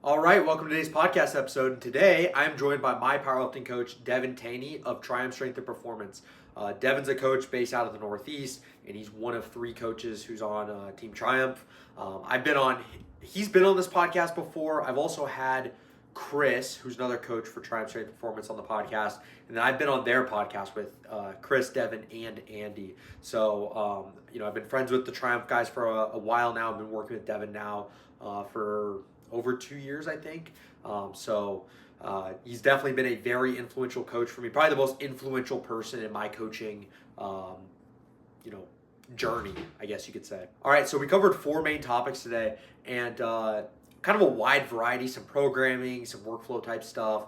All right, welcome to today's podcast episode. And today I'm joined by my powerlifting coach, Devan Tenney of Triumph Strength and Performance. Devan's a coach based out of the Northeast, and he's one of three coaches who's on Team Triumph. He's been on this podcast before. I've also had Chris, who's another coach for Triumph Strength and Performance, on the podcast, and then I've been on their podcast with Chris, Devan, and Andy. I've been friends with the Triumph guys for a while now. I've been working with Devan now for over 2 years, I think. He's definitely been a very influential coach for me, probably the most influential person in my coaching, you know, journey, I guess you could say. All right, so we covered four main topics today, and kind of a wide variety, some programming, some workflow type stuff,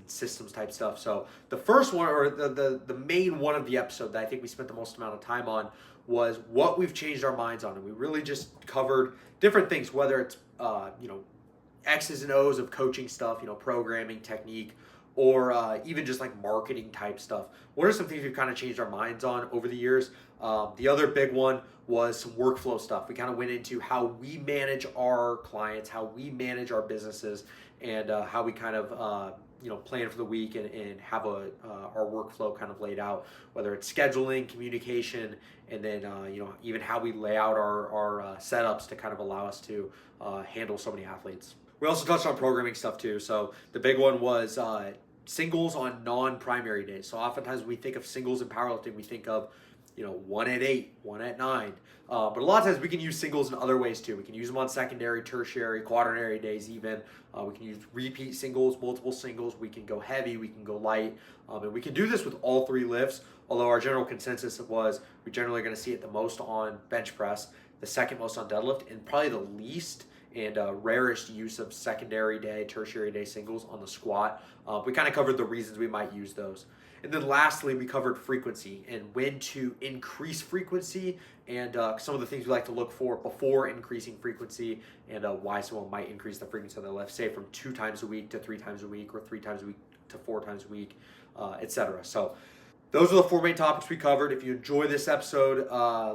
systems type stuff. So the first one, or the main one of the episode that I think we spent the most amount of time on, was what we've changed our minds on. And we really just covered different things, whether it's X's and O's of coaching stuff, programming, technique, or even just like marketing type stuff. What are some things we've kind of changed our minds on over the years? The other big one was some workflow stuff. We kind of went into how we manage our clients, how we manage our businesses, and how we kind of plan for the week and have our workflow kind of laid out, whether it's scheduling, communication, and then even how we lay out our setups to kind of allow us to handle so many athletes. We also touched on programming stuff too. So the big one was singles on non-primary days. So oftentimes we think of singles in powerlifting, we think of one at 8, one at 9. But a lot of times we can use singles in other ways too. We can use them on secondary, tertiary, quaternary days even. We can use repeat singles, multiple singles. We can go heavy, we can go light. And we can do this with all three lifts, although our general consensus was we generally are going to see it the most on bench press, the second most on deadlift, and probably the least and rarest use of secondary day, tertiary day singles on the squat. We kind of covered the reasons we might use those. And then lastly, we covered frequency and when to increase frequency and some of the things we like to look for before increasing frequency and why someone might increase the frequency of their lift, say from 2 times a week to 3 times a week or 3 times a week to 4 times a week, etc. So those are the four main topics we covered. If you enjoy this episode,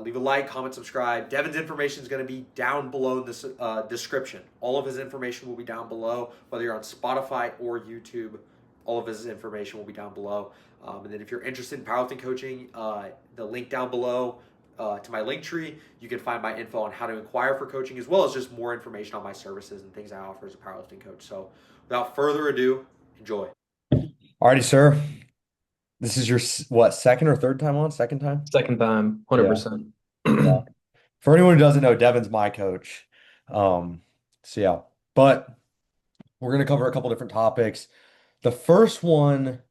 leave a like, comment, subscribe. Devan's information is going to be down below in this description. All of his information will be down below, whether you're on Spotify or YouTube. All of his information will be down below. And then if you're interested in powerlifting coaching, the link down below to my link tree, you can find my info on how to inquire for coaching, as well as just more information on my services and things I offer as a powerlifting coach. So without further ado, enjoy. Alrighty, sir. This is your second or third time on? Second time? Second time, Yeah. 100%. Yeah. For anyone who doesn't know, Devin's my coach. Um, so yeah. But we're gonna cover a couple different topics. The first one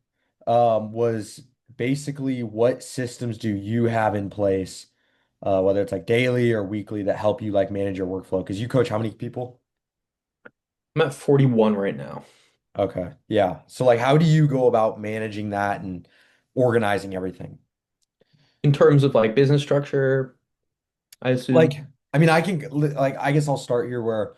was basically what systems do you have in place, whether it's like daily or weekly, that help you like manage your workflow? Because you coach how many people? I'm at 41 right now. Okay. Yeah. So like how do you go about managing that and organizing everything? In terms of like business structure, I Like, assume. I mean, I guess I'll start here where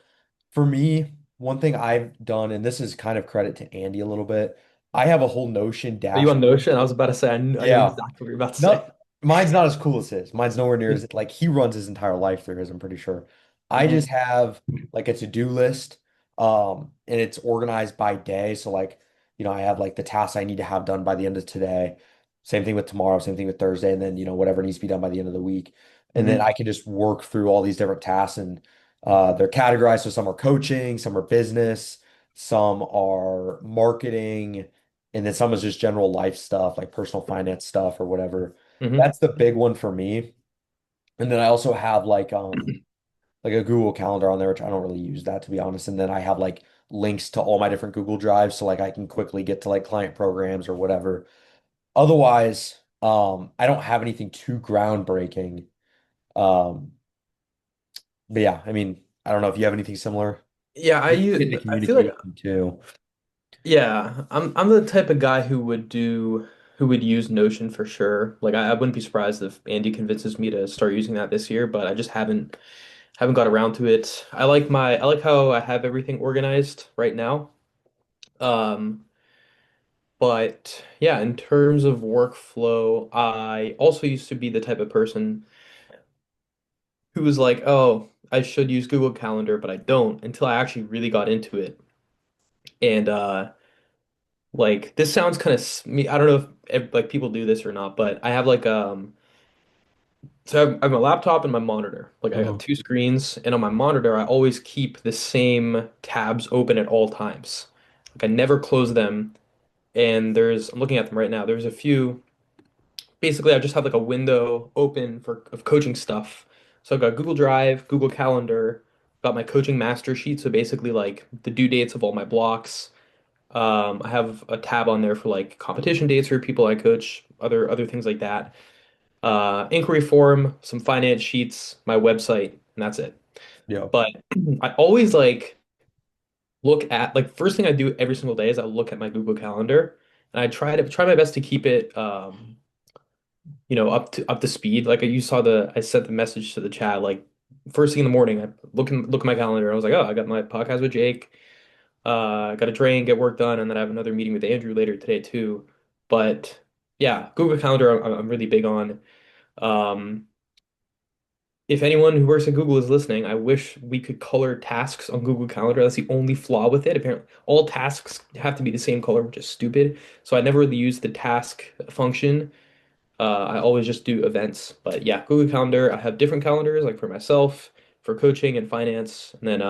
for me, one thing I've done, and this is kind of credit to Andy a little bit, I have a whole Notion Are you on dashboard. Notion? I was about to say, I know Yeah. exactly what you're about to say. No, mine's not as cool as his. Mine's nowhere near as like he runs his entire life through his, I'm pretty sure. I just Mhm. have like a to-do list, and it's organized by day. So like, I have like the tasks I need to have done by the end of today. Same thing with tomorrow, same thing with Thursday, and then whatever needs to be done by the end of the week. And then Mhm. I can just work through all these different tasks, and they're categorized. So some are coaching, some are business, some are marketing, and then some is just general life stuff, like personal finance stuff or whatever. Mhm. That's the big one for me. And then I also have like a Google Calendar on there, which I don't really use that, to be honest. And then I have like links to all my different Google Drives, so like I can quickly get to like client programs or whatever. Otherwise, I don't have anything too groundbreaking. Um, but yeah, I mean, I don't know if you have anything similar. Yeah, You get the I feel like communication too. yeah, I'm the type of guy who would use Notion for sure. Like I wouldn't be surprised if Andy convinces me to start using that this year, but I just haven't got around to it. I like how I have everything organized right now. Um, but yeah, in terms of workflow, I also used to be the type of person who was like, oh, I should use Google Calendar, but I don't until I actually really got into it. And like this sounds kind of me. I don't know if like people do this or not, but I have like so I have my laptop and my monitor. Like I have Mhm. two screens, and on my monitor, I always keep the same tabs open at all times. Like I never close them. And I'm looking at them right now. There's a few. Basically, I just have like a window open for of coaching stuff. So I've got Google Drive, Google Calendar, got my coaching master sheet. So basically, like the due dates of all my blocks. I have a tab on there for like competition dates for people I coach, other things like that. Inquiry form, some finance sheets, my website, and that's it. Yeah. But I always like look at like first thing I do every single day is I look at my Google Calendar and I try my best to keep it up to speed. Like you saw I sent the message to the chat like first thing in the morning. I look at my calendar. I was like, oh, I got my podcast with Jake. I got to train, get work done, and then I have another meeting with Andrew later today too. But yeah, Google Calendar I'm really big on. Um, if anyone who works at Google is listening, I wish we could color tasks on Google Calendar. That's the only flaw with it. Apparently, all tasks have to be the same color, which is stupid. So I never really use the task function. I always just do events. But yeah, Google Calendar, I have different calendars like for myself, for coaching and finance, and then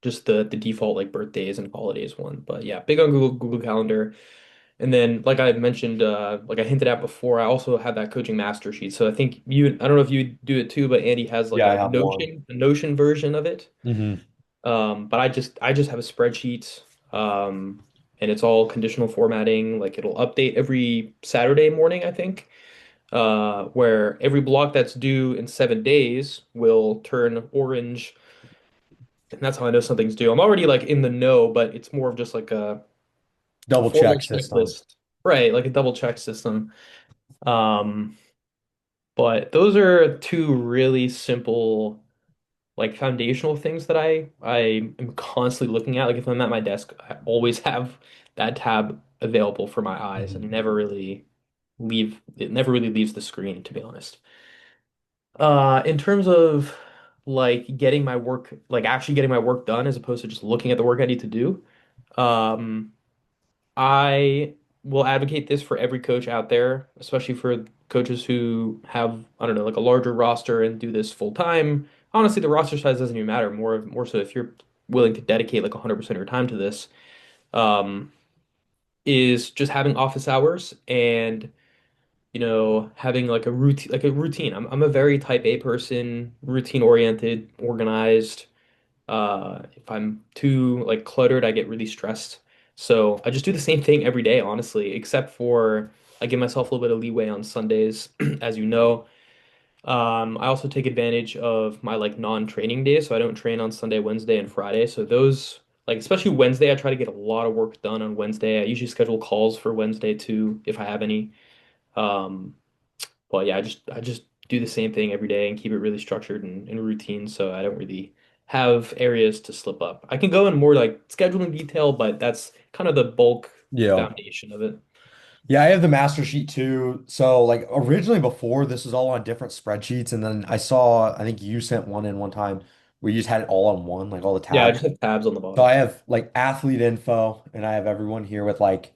just the default like birthdays and holidays one. But yeah, big on Google Calendar. And then like I mentioned, like I hinted at before, I also have that coaching master sheet. So I don't know if you do it too, but Andy has like Yeah, I have one. A Notion version of it. Hmm. But I just have a spreadsheet. And it's all conditional formatting. Like it'll update every Saturday morning, I think. Where every block that's due in 7 days will turn orange, and that's how I know something's due. I'm already like in the know, but it's more of just like a Double formal check system. checklist, right? Like a double check system. Um, but those are two really simple, like foundational things that I am constantly looking at. Like if I'm at my desk, I always have that tab available for my eyes and Mhm. never really leaves the screen, to be honest. In terms of like actually getting my work done as opposed to just looking at the work I need to do, um, I will advocate this for every coach out there, especially for coaches who have, I don't know, like a larger roster and do this full time. Honestly, the roster size doesn't even matter. More so if you're willing to dedicate like 100% of your time to this, um, is just having office hours and having like a routine. I'm a very type A person, routine oriented, organized. If I'm too like cluttered, I get really stressed. So I just do the same thing every day, honestly, except for I give myself a little bit of leeway on Sundays, as you know. I also take advantage of my like non-training days, so I don't train on Sunday, Wednesday, and Friday. So those like especially Wednesday, I try to get a lot of work done on Wednesday. I usually schedule calls for Wednesday too, if I have any. Um, but yeah, I just do the same thing every day and keep it really structured and routine, so I don't really have areas to slip up. I can go in more like scheduling detail, but that's kind of the bulk Yeah. foundation of it. Yeah, I have the master sheet too. So like originally before this was all on different spreadsheets and then I saw I think you sent one in one time where you just had it all on one, like all the Yeah, I tabs. just have tabs on the So I bottom. have like athlete info and I have everyone here with like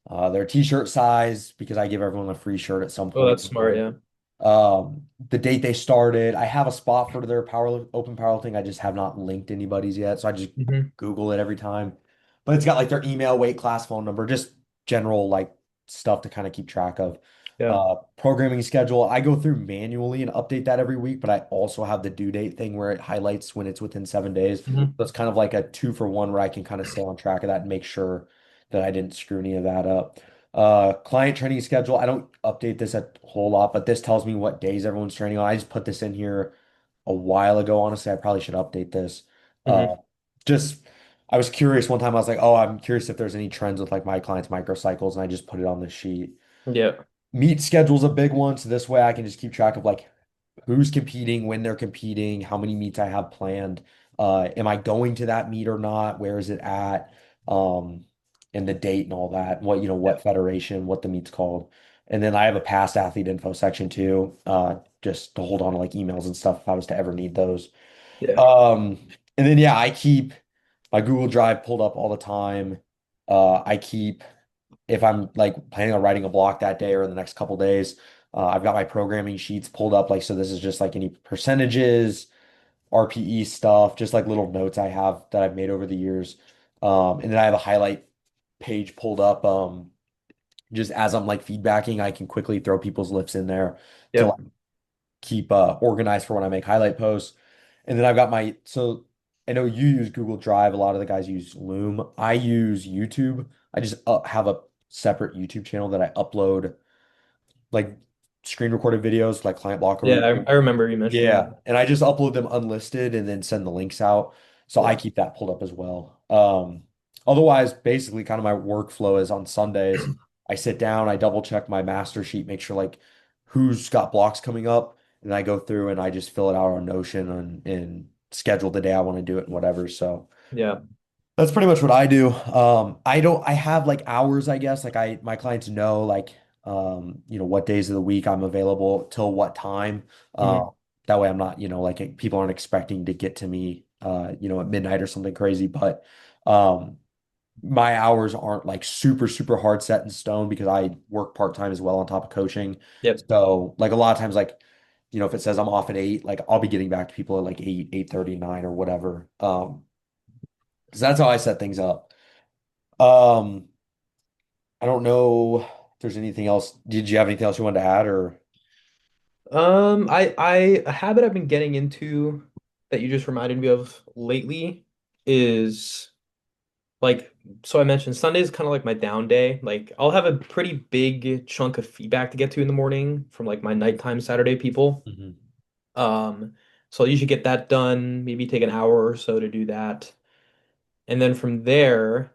their t-shirt size because I give everyone a free shirt at some Oh, point that's in smart, time. yeah. The date they started. I have a spot for their open powerlifting. I just have not linked anybody's yet, so I just Hmm. Google it every time. But it's got like their email, weight class, phone number, just general like stuff to kind of keep track of. Yeah. Programming schedule. I go through manually and update that every week, but I also have the due date thing where it highlights when it's within 7 days. Hmm. So it's kind of like a 2-for-1 where I can kind of stay on track of that and make sure that I didn't screw any of that up. Client training schedule. I don't update this a whole lot, but this tells me what days everyone's training on. I just put this in here a while ago. Honestly, I probably should update this. Hmm. Just I was curious one time. I was like, oh, I'm curious if there's any trends with like my clients' microcycles, and I just put it on this sheet. Yeah. Meet schedule's a big one, so this way I can just keep track of like who's competing, when they're competing, how many meets I have planned. Am I going to that meet or not? Where is it at? Um, and the date and all that. What, Yeah. what federation, what the meet's called. And then I have a past athlete info section too, just to hold on to like emails and stuff if I was to ever need those. Yeah. Um, and then yeah, I keep my Google Drive pulled up all the time. I keep if I'm like planning on writing a block that day or in the next couple days, I've got my programming sheets pulled up. Like, so this is just like any percentages, RPE stuff, just like little notes I have that I've made over the years. And then I have a highlight page pulled up. Just as I'm like feedbacking, I can quickly throw people's lifts in there to Yep. like keep organized for when I make highlight posts. And then I've got so I know you use Google Drive. A lot of the guys use Loom. I use YouTube. I just have a separate YouTube channel that I upload like screen recorded videos, like client block or Yeah, whatever. I remember you mentioning that. Yeah, and I just upload them unlisted and then send the links out. So I Yeah. keep that pulled up as well. Otherwise, basically, kind of my workflow is on Sundays. I sit down, I double check my master sheet, make sure like who's got blocks coming up, and I go through and I just fill it out on Notion and schedule the day I want to do it and whatever. So Yeah. that's pretty much what I do. I have like hours, I guess. Like my clients know like, what days of the week I'm available till what time. Mhm. That way I'm not, like people aren't expecting to get to me, at midnight or something crazy. But, um, my hours aren't like super, super hard set in stone because I work part-time as well on top of coaching. Yep. So like a lot of times, like, if it says I'm off at 8, like I'll be getting back to people at like 8, 8:39 or whatever. Because that's how I set things up. Um, I don't know if there's anything else. Did you have anything else you wanted to add or? I a habit I've been getting into that you just reminded me of lately is like so I mentioned Sunday's kind of like my down day. Like I'll have a pretty big chunk of feedback to get to in the morning from like my nighttime Saturday people. Mhm. So I'll usually get that done, maybe take an hour or so to do that. And then from there,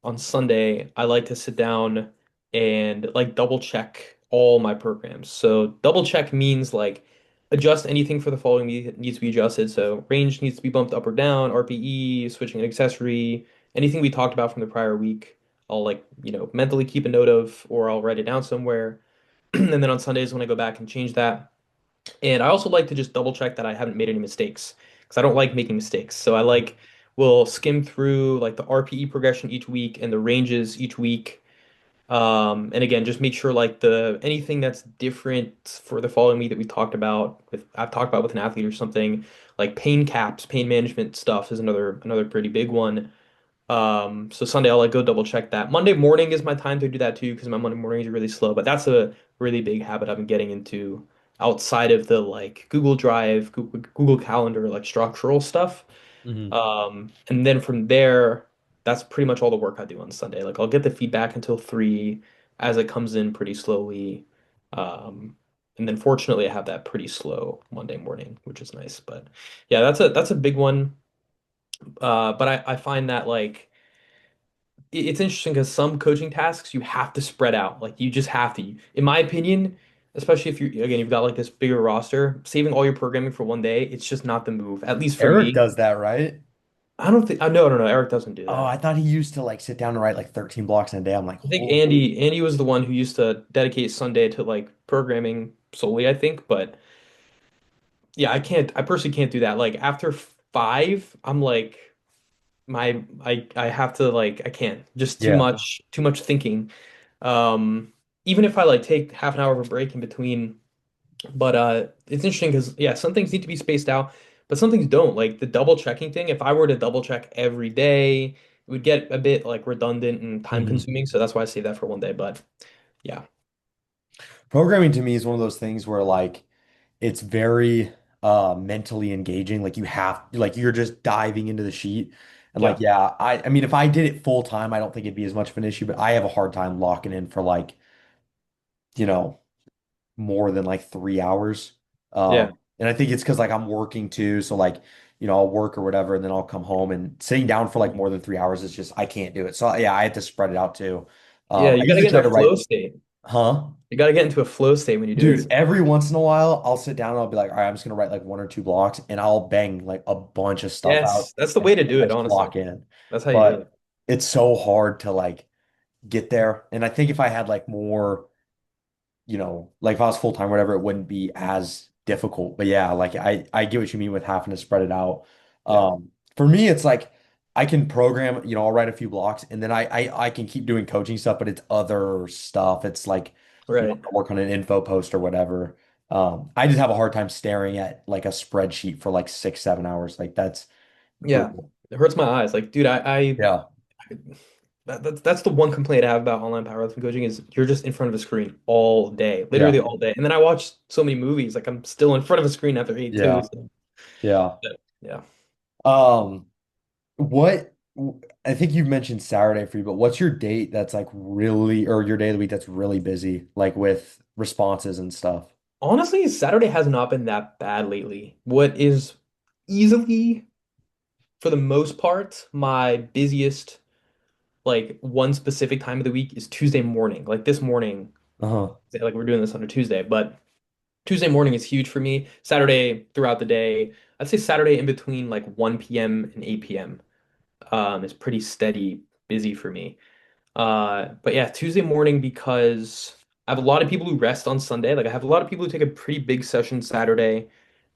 on Sunday, I like to sit down and like double check all my programs. So double check means like adjust anything for the following that needs to be adjusted. So range needs to be bumped up or down, RPE, switching an accessory, anything we talked about from the prior week. I'll like, mentally keep a note of, or I'll write it down somewhere. And then on Sundays when I go back and change that. And I also like to just double check that I haven't made any mistakes because I don't like making mistakes. So I like will skim through like the RPE progression each week and the ranges each week. And again, just make sure like the anything that's different for the following week that we talked about with I've talked about with an athlete or something like pain caps, pain management stuff is another pretty big one. So Sunday I'll like go double check that. Monday morning is my time to do that too because my Monday mornings are really slow. But that's a really big habit I've been getting into outside of the like Google Drive, Google Calendar, like structural stuff. Mhm. And then from there, that's pretty much all the work I do on Sunday. Like I'll get the feedback until 3 as it comes in pretty slowly. Um, and then fortunately I have that pretty slow Monday morning, which is nice. But yeah, that's a big one. But I find that like it's interesting because some coaching tasks you have to spread out. Like you just have to. In my opinion, especially if you've got like this bigger roster, saving all your programming for one day, it's just not the move. At least for Eric me. does that, right? I don't think no, no, no, Eric doesn't do Oh, that. I thought he used to like sit down and write like 13 blocks in a day. I'm like, I think holy. Andy was the one who used to dedicate Sunday to like programming solely, I think. But yeah, I personally can't do that. Like after 5, I'm like I have to like I can't. Just Yeah. too much thinking. Um, Even if I like take half an hour of a break in between, but it's interesting because yeah, some things need to be spaced out, but some things don't. Like the double checking thing, if I were to double check every day, it would get a bit like redundant and time Mhm. consuming. So that's why I save that for one day. But yeah, Programming to me is one of those things where like it's very mentally engaging. Like you're just diving into the sheet. And like yeah, yeah, I mean if I did it full time, I don't think it'd be as much of an issue, but I have a hard time locking in for like, you know, more than like 3 hours. yeah, And I think it's because like I'm working too. So like, I'll work or whatever, and then I'll come home and sitting down for like more than 3 hours is just I can't do it. So yeah, I had to spread it out too. yeah. I You got to usually get try into to a flow write, state. huh? You got to get into a flow state when you do it. Dude, every once in a while I'll sit down and I'll be like, all right, I'm just gonna write like one or two blocks and I'll bang like a bunch of stuff out Yes, that's the and way to do I it, just honestly. lock in. That's how you do But it. it's so hard to like get there. And I think if I had like more like if I was full time, whatever, it wouldn't be as difficult. But yeah, like I get what you mean with having to spread it out. Yeah. For me, it's like I can program, I'll write a few blocks and then I can keep doing coaching stuff, but it's other stuff. It's like, Right. I work on an info post or whatever. I just have a hard time staring at like a spreadsheet for like 6, 7 hours. Like that's Yeah. brutal. It hurts my eyes. Like, dude, Yeah. that's the one complaint I have about online powerlifting coaching is you're just in front of a screen all day, Yeah. literally all day. And then I watch so many movies, like I'm still in front of a screen after eight too. Yeah. So, Yeah. yeah. Um, what I think you've mentioned Saturday for you, but what's your date that's like really, or your day of the week that's really busy, like with responses and stuff? Honestly, Saturday has not been that bad lately. What is easily, for the most part, my busiest, like one specific time of the week is Tuesday morning. Like this morning, Uh-huh. like we're doing this on a Tuesday, but Tuesday morning is huge for me. Saturday throughout the day, I'd say Saturday in between like 1 p.m. and 8 p.m. Is pretty steady busy for me. But yeah, Tuesday morning because I have a lot of people who rest on Sunday. Like I have a lot of people who take a pretty big session Saturday,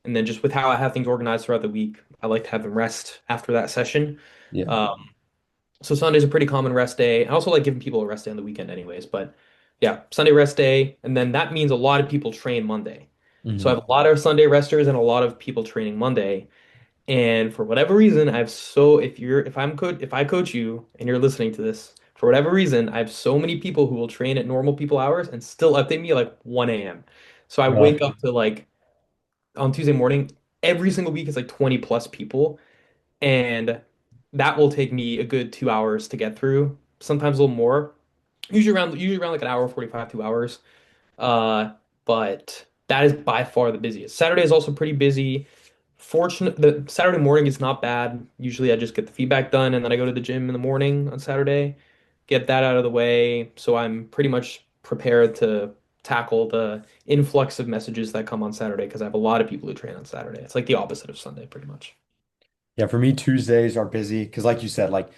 and then just with how I have things organized throughout the week, I like to have them rest after that session. Yeah. Um, so Sunday's a pretty common rest day. I also like giving people a rest day on the weekend anyways, but yeah, Sunday rest day, and then that means a lot of people train Monday. So I Hmm. have a lot of Sunday resters and a lot of people training Monday. And for whatever reason, if I coach you and you're listening to this, for whatever reason, I have so many people who will train at normal people hours and still update me like 1 a.m. So I Uh, wake up to like on Tuesday morning, every single week is like 20 plus people, and that will take me a good 2 hours to get through, sometimes a little more. Usually around like an hour 45, 2 hours. Uh, but that is by far the busiest. Saturday is also pretty busy. Fortunate the Saturday morning is not bad. Usually I just get the feedback done and then I go to the gym in the morning on Saturday, get that out of the way. So I'm pretty much prepared to tackle the influx of messages that come on Saturday because I have a lot of people who train on Saturday. It's like the opposite of Sunday, pretty much. yeah, for me, Tuesdays are busy because like you said, like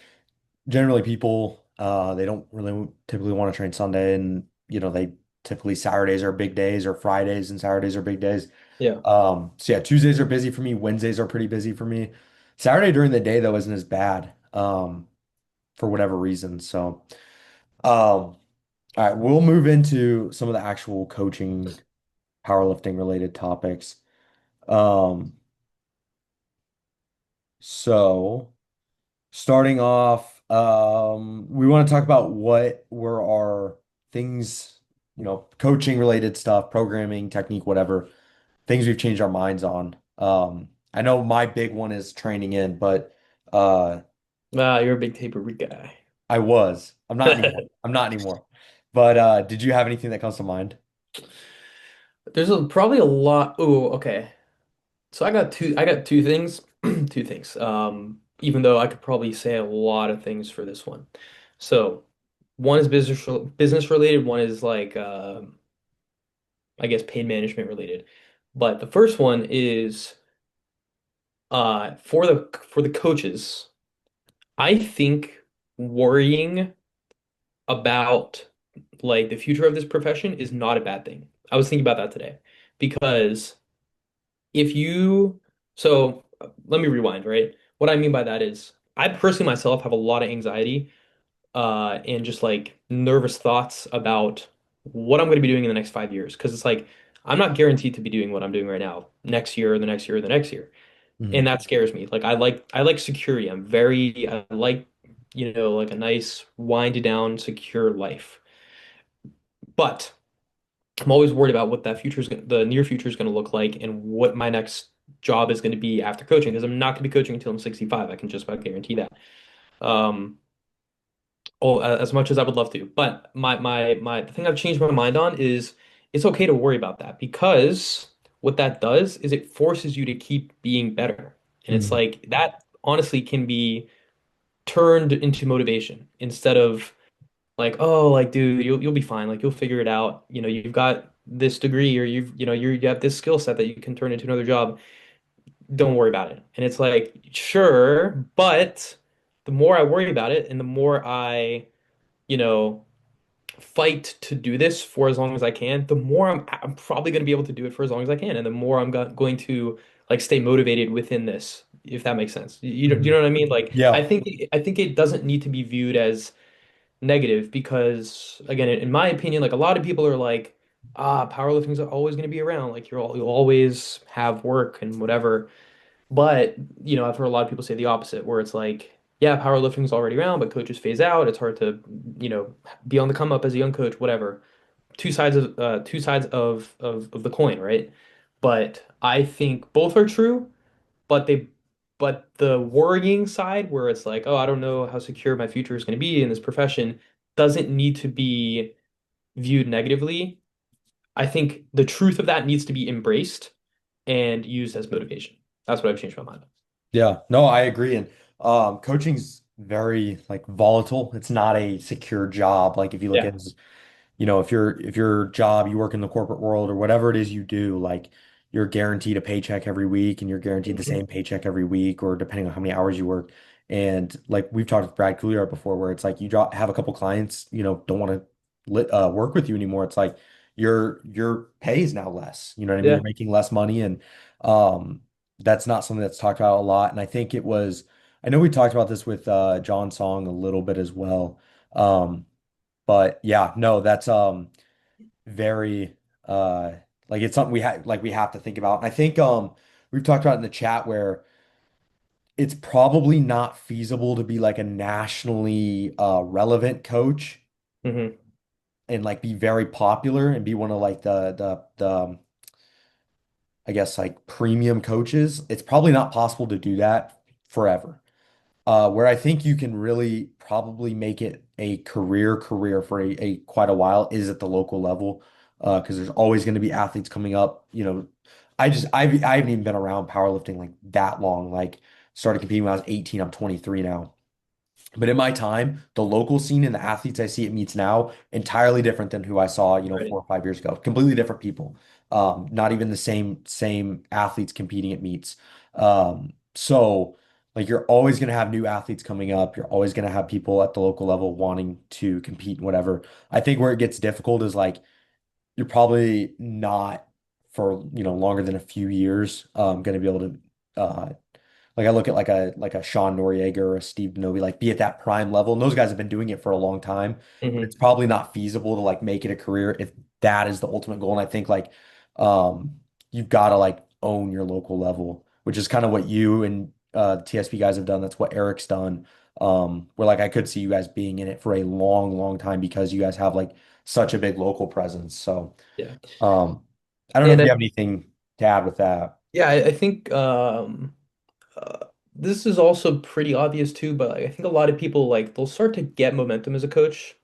generally people they don't really typically want to train Sunday and they typically Saturdays are big days or Fridays and Saturdays are big days. Yeah. So yeah, Tuesdays are busy for me, Wednesdays are pretty busy for me. Saturday during the day though isn't as bad for whatever reason. So all right, we'll move into some of the actual coaching powerlifting related topics. Um so starting off, we want to talk about what were our things, coaching related stuff, programming, technique, whatever, things we've changed our minds on. I know my big one is training in, but uh, Ah, you're a big taper guy. I was. I'm not anymore. I'm not anymore. But did you have anything that comes to mind? Probably a lot. Oh, okay. So I got two things. Two things. Even though I could probably say a lot of things for this one. So one is business related, one is like I guess pain management related. But the first one is for the coaches, I think worrying about like the future of this profession is not a bad thing. I was thinking about that today because if you so let me rewind, right? What I mean by that is I personally myself have a lot of anxiety and just like nervous thoughts about what I'm going to be doing in the next 5 years because it's like I'm not guaranteed to be doing what I'm doing right now next year or the next year or the next year. And Mhm. that scares me. Like I like security. I like like a nice wind down secure life. But I'm always worried about what the near future is going to look like and what my next job is going to be after coaching because I'm not going to be coaching until I'm 65. I can just about guarantee that. Um, as much as I would love to. But the thing I've changed my mind on is it's okay to worry about that because what that does is it forces you to keep being better. And it's Mhm. like that honestly can be turned into motivation instead of like, oh, like, dude, you'll be fine. Like, you'll figure it out. You've got this degree or you have this skill set that you can turn into another job. Don't worry about it. And it's like, sure, but the more I worry about it and the more I, you know, fight to do this for as long as I can, the more I'm probably going to be able to do it for as long as I can, and the more I'm going to like stay motivated within this, if that makes sense. You Mhm. know what I mean? Like Yeah. I think it doesn't need to be viewed as negative because again, in my opinion, like a lot of people are like, powerlifting's always going to be around. Like you'll always have work and whatever. But, I've heard a lot of people say the opposite, where it's like, yeah, powerlifting's already around, but coaches phase out. It's hard to, you know, be on the come up as a young coach, whatever. Two sides of the coin, right? But I think both are true, but but the worrying side where it's like, oh, I don't know how secure my future is going to be in this profession doesn't need to be viewed negatively. I think the truth of that needs to be embraced and used as motivation. That's what I've changed my mind. Yeah, no, I agree. And coaching's very like volatile. It's not a secure job. Like if you look Yeah. at, if your job, you work in the corporate world or whatever it is you do, like you're guaranteed a paycheck every week and you're guaranteed the Mhm. same paycheck every week or depending on how many hours you work. And like we've talked with Brad Couillard before, where it's like have a couple clients, don't want to work with you anymore. It's like your pay is now less. You know what I mean? You're Yeah. making less money and um that's not something that's talked about a lot. And I know we talked about this with John Song a little bit as well. Um, but yeah, no, that's very uh like it's something we have to think about. And I think we've talked about in the chat where it's probably not feasible to be like a nationally relevant coach Hmm. and like be very popular and be one of like the I guess like premium coaches. It's probably not possible to do that forever. Where I think you can really probably make it a career for a quite a while is at the local level. Because there's always going to be athletes coming up. I haven't even been around powerlifting like that long. Like started competing when I was 18. I'm 23 now. But in my time, the local scene and the athletes I see at meets now, entirely different than who I saw, Right. 4 or 5 years ago. Completely different people. Not even the same athletes competing at meets. So like you're always gonna have new athletes coming up. You're always gonna have people at the local level wanting to compete and whatever. I think where it gets difficult is like you're probably not for, longer than a few years, gonna be able to like I look at like a Sean Noriega or a Steve Novi, like be at that prime level. And those guys have been doing it for a long time, but it's Hmm. probably not feasible to like make it a career if that is the ultimate goal. And I think like you've got to like own your local level, which is kind of what you and the TSP guys have done. That's what Eric's done. Where like I could see you guys being in it for a long time because you guys have like such a big local presence. So Yeah. um I don't know And if you have anything to add with that. I think this is also pretty obvious too, but like, I think a lot of people like they'll start to get momentum as a coach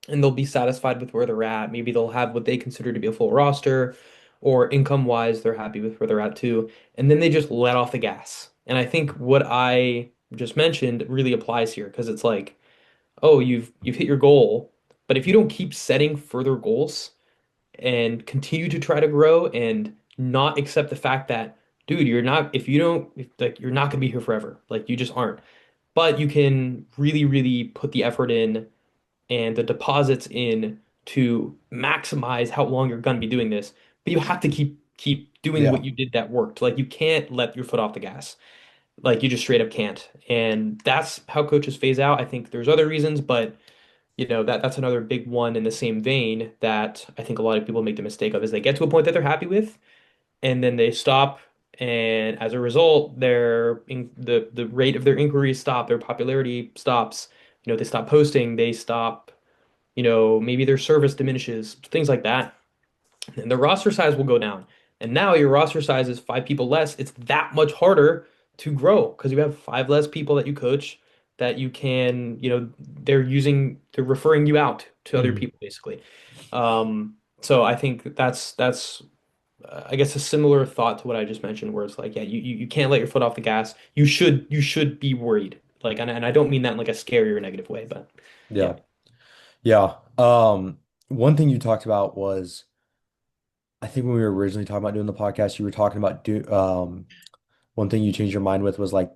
and they'll be satisfied with where they're at. Maybe they'll have what they consider to be a full roster, or income wise, they're happy with where they're at too. And then they just let off the gas. And I think what I just mentioned really applies here because it's like, oh, you've hit your goal, but if you don't keep setting further goals and continue to try to grow and not accept the fact that, dude, you're not, if you don't, if, like, you're not going to be here forever. Like, you just aren't. But you can really put the effort in and the deposits in to maximize how long you're going to be doing this. But you have to keep doing Yeah. what you did that worked. Like, you can't let your foot off the gas. Like, you just straight up can't. And that's how coaches phase out. I think there's other reasons, but that's another big one in the same vein that I think a lot of people make the mistake of is they get to a point that they're happy with and then they stop and as a result the rate of their inquiries stop, their popularity stops, they stop posting, they stop, maybe their service diminishes, things like that, and the roster size will go down. And now your roster size is five people less. It's that much harder to grow because you have five less people that you coach that you can, they're referring you out to other Mhm. people basically. So I think that's I guess a similar thought to what I just mentioned, where it's like, yeah, you can't let your foot off the gas. You should be worried. Like, and I don't mean that in like a scary or negative way, but yeah. Yeah. Yeah. One thing you talked about was, I think when we were originally talking about doing the podcast, you were talking about one thing you changed your mind with was like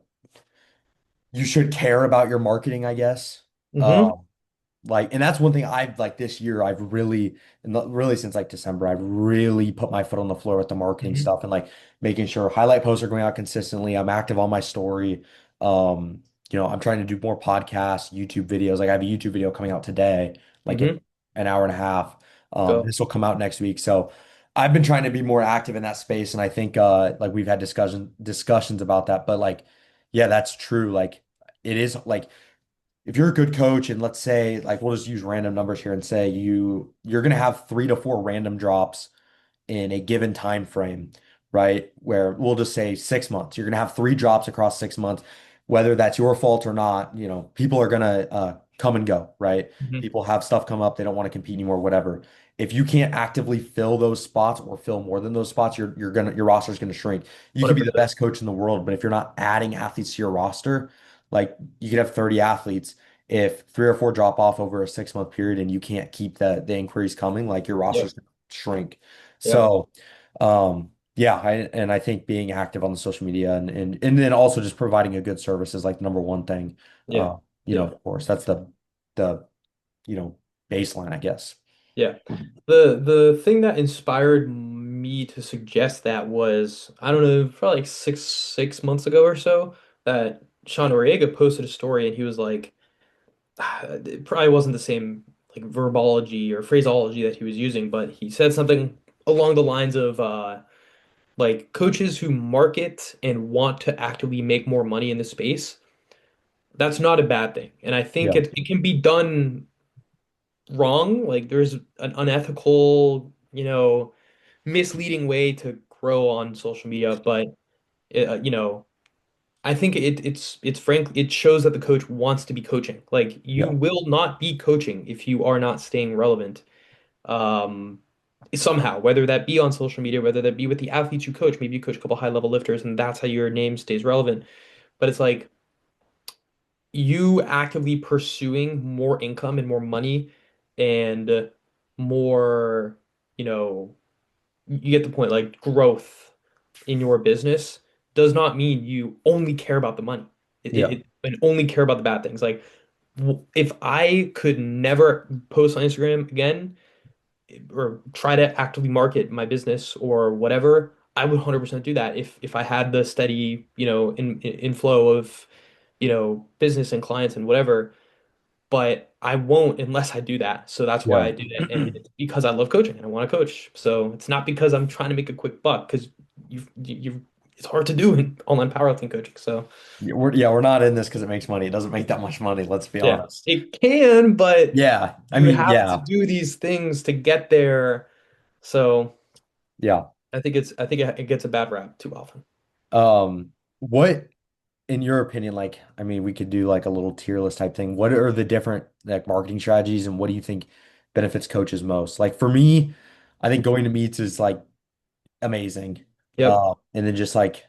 you should care about your marketing, I guess. Hmm. like, and that's one thing I've like this year, I've really, really since like December, I've really put my foot on the floor with the marketing Hmm. stuff and like making sure highlight posts are going out consistently. I'm active on my story. I'm trying to do more podcasts, YouTube videos. Like I have a YouTube video coming out today, like in Hmm. an hour and a half. Go. This will come out next week. So I've been trying to be more active in that space. And I think like we've had discussions about that. But like, yeah, that's true. Like it is like if you're a good coach and let's say like we'll just use random numbers here and say you're gonna have 3 to 4 random drops in a given time frame, right? Where we'll just say 6 months. You're gonna have 3 drops across 6 months, whether that's your fault or not. People are gonna come and go, right? Hmm. People have stuff come up, they don't want to compete anymore, whatever. If you can't actively fill those spots or fill more than those spots, your roster's gonna shrink. You could be the 100%. best coach in the world, but if you're not adding athletes to your roster, like you could have 30 athletes. If 3 or 4 drop off over a 6 month period and you can't keep the inquiries coming, like your Yeah. roster's gonna shrink. Yeah. So, yeah, I think being active on the social media and then also just providing a good service is like the number one thing. Yeah. Yeah. Of course, that's the baseline, I guess. Yeah. The thing that inspired me to suggest that was, I don't know, probably like six months ago or so, that Sean Noriega posted a story and he was like, it probably wasn't the same like verbology or phraseology that he was using, but he said something along the lines of like coaches who market and want to actively make more money in the space, that's not a bad thing. And I think Yeah, it can be done wrong. Like there's an unethical, misleading way to grow on social media, but I think it's frank. It shows that the coach wants to be coaching. Like you yeah, will not be coaching if you are not staying relevant. Um, Somehow, whether that be on social media, whether that be with the athletes you coach, maybe you coach a couple high level lifters, and that's how your name stays relevant. But it's like you actively pursuing more income and more money and more, you know, you get the point, like growth in your business does not mean you only care about the money. yeah, And only care about the bad things. Like if I could never post on Instagram again or try to actively market my business or whatever, I would 100% do that if I had the steady, inflow of, business and clients and whatever, but I won't unless I do that. So that's why yeah. I do that. And it's because I love coaching and I want to coach. So it's not because I'm trying to make a quick buck because it's hard to do in online powerlifting coaching. So We're not in this because it makes money. It doesn't make that much money, let's be yeah, honest. it can, but Yeah, I you mean, have to yeah, do these things to get there. So yeah. I think it gets a bad rap too often. What in your opinion, like, I mean, we could do like a little tier list type thing. What are the different like marketing strategies and what do you think benefits coaches most? Like for me, I think going to meets is like amazing. Yep. And then just like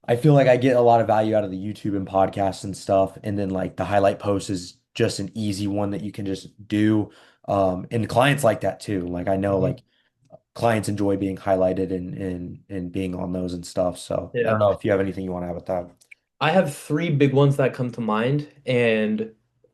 I feel like I get a lot of value out of the YouTube and podcasts and stuff. And then like the highlight post is just an easy one that you can just do. And clients like that too. Like I know Mhm. like clients enjoy being highlighted and being on those and stuff. So I don't Yeah. know if you have anything you want to add with that. I have three big ones that come to mind. And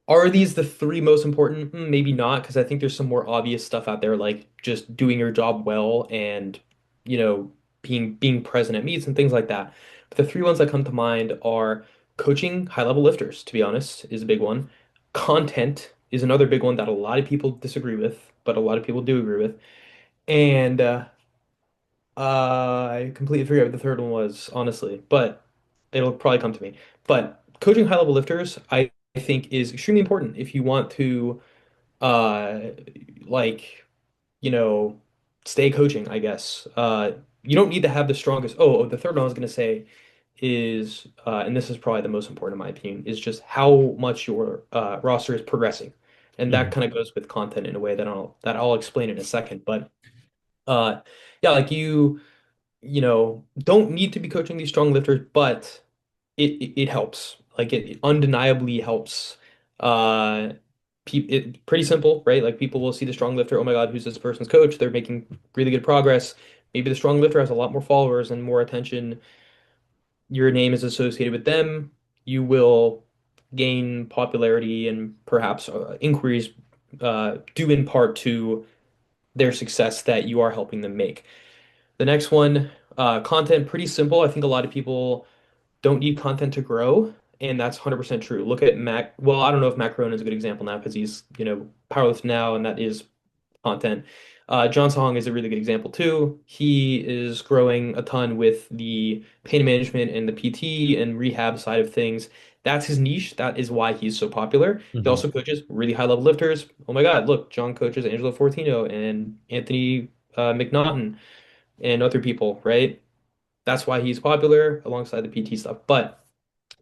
are these the three most important? Maybe not, because I think there's some more obvious stuff out there, like just doing your job well and, you know, being present at meets and things like that. But the three ones that come to mind are coaching high level lifters, to be honest, is a big one. Content is another big one that a lot of people disagree with, but a lot of people do agree with. And I completely forget what the third one was, honestly, but it'll probably come to me. But coaching high level lifters, I think, is extremely important if you want to, uh, like, you know, stay coaching, I guess. You don't need to have the strongest. Oh, the third one I was going to say is, and this is probably the most important in my opinion, is just how much your roster is progressing. And that Mhm. kind of goes with content in a way that I'll explain in a second. But yeah, like don't need to be coaching these strong lifters, but it helps. Like it undeniably helps. Uh, pretty simple, right? Like people will see the strong lifter. Oh my God, who's this person's coach? They're making really good progress. Maybe the strong lifter has a lot more followers and more attention. Your name is associated with them. You will gain popularity and perhaps inquiries due in part to their success that you are helping them make. The next one, content, pretty simple. I think a lot of people don't need content to grow, and that's 100% true. Look at Mac. Well, I don't know if Mac Rowan is a good example now because he's, powerlifting now, and that is content. John Song is a really good example too. He is growing a ton with the pain management and the PT and rehab side of things. That's his niche. That is why he's so popular. He Hmm. also coaches really high level lifters. Oh my God, look, John coaches Angelo Fortino and Anthony McNaughton and other people, right? That's why he's popular alongside the PT stuff. But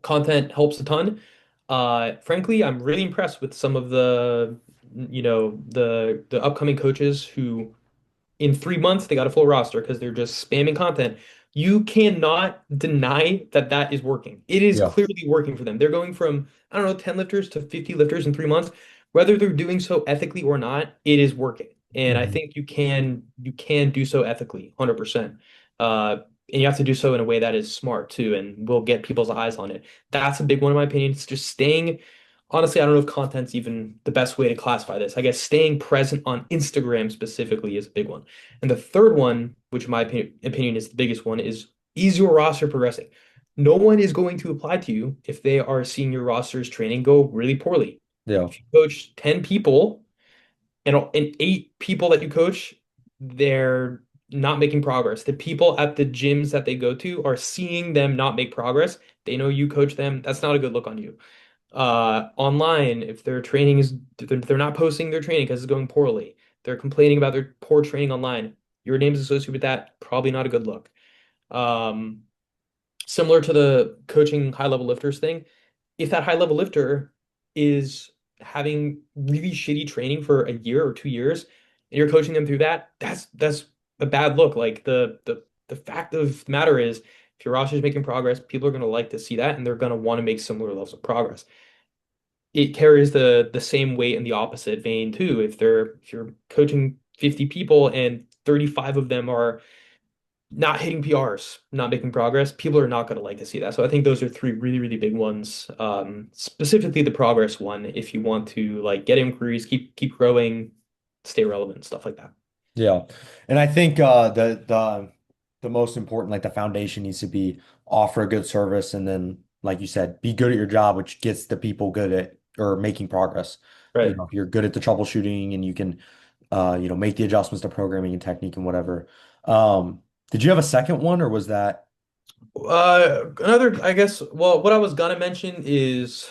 content helps a ton. Frankly, I'm really impressed with some of the upcoming coaches who in 3 months they got a full roster because they're just spamming content. You cannot deny that that is working. It is Yeah. clearly working for them. They're going from, I don't know, 10 lifters to 50 lifters in 3 months. Whether they're doing so ethically or not, it is working. And I Hmm. think you can do so ethically, 100%. And you have to do so in a way that is smart too, and will get people's eyes on it. That's a big one in my opinion. It's just staying, honestly, I don't know if content's even the best way to classify this. I guess staying present on Instagram specifically is a big one. And the third one, which in my opinion is the biggest one, is your roster progressing? No one is going to apply to you if they are seeing your roster's training go really poorly. Yeah. If you coach 10 people and 8 people that you coach, they're not making progress. The people at the gyms that they go to are seeing them not make progress. They know you coach them. That's not a good look on you. Online, if their training is they're not posting their training because it's going poorly. They're complaining about their poor training online. Your name is associated with that. Probably not a good look. Um, Similar to the coaching high level lifters thing, if that high level lifter is having really shitty training for a year or 2 years and you're coaching them through that, that's a bad look. Like the fact of the matter is if your roster is making progress, people are going to like to see that and they're going to want to make similar levels of progress. It carries the same weight in the opposite vein too. If you're coaching 50 people and 35 of them are not hitting PRs, not making progress, people are not going to like to see that. So I think those are three really, really big ones. Specifically the progress one, if you want to like get inquiries, keep growing, stay relevant, stuff like that. Yeah. And I think the most important, like the foundation needs to be offer a good service and then, like you said, be good at your job, which gets the people good at or making progress. Right. If you're good at the troubleshooting and you can make the adjustments to programming and technique and whatever. Did you have a second one or was that Another, I guess, well, what I was gonna mention is,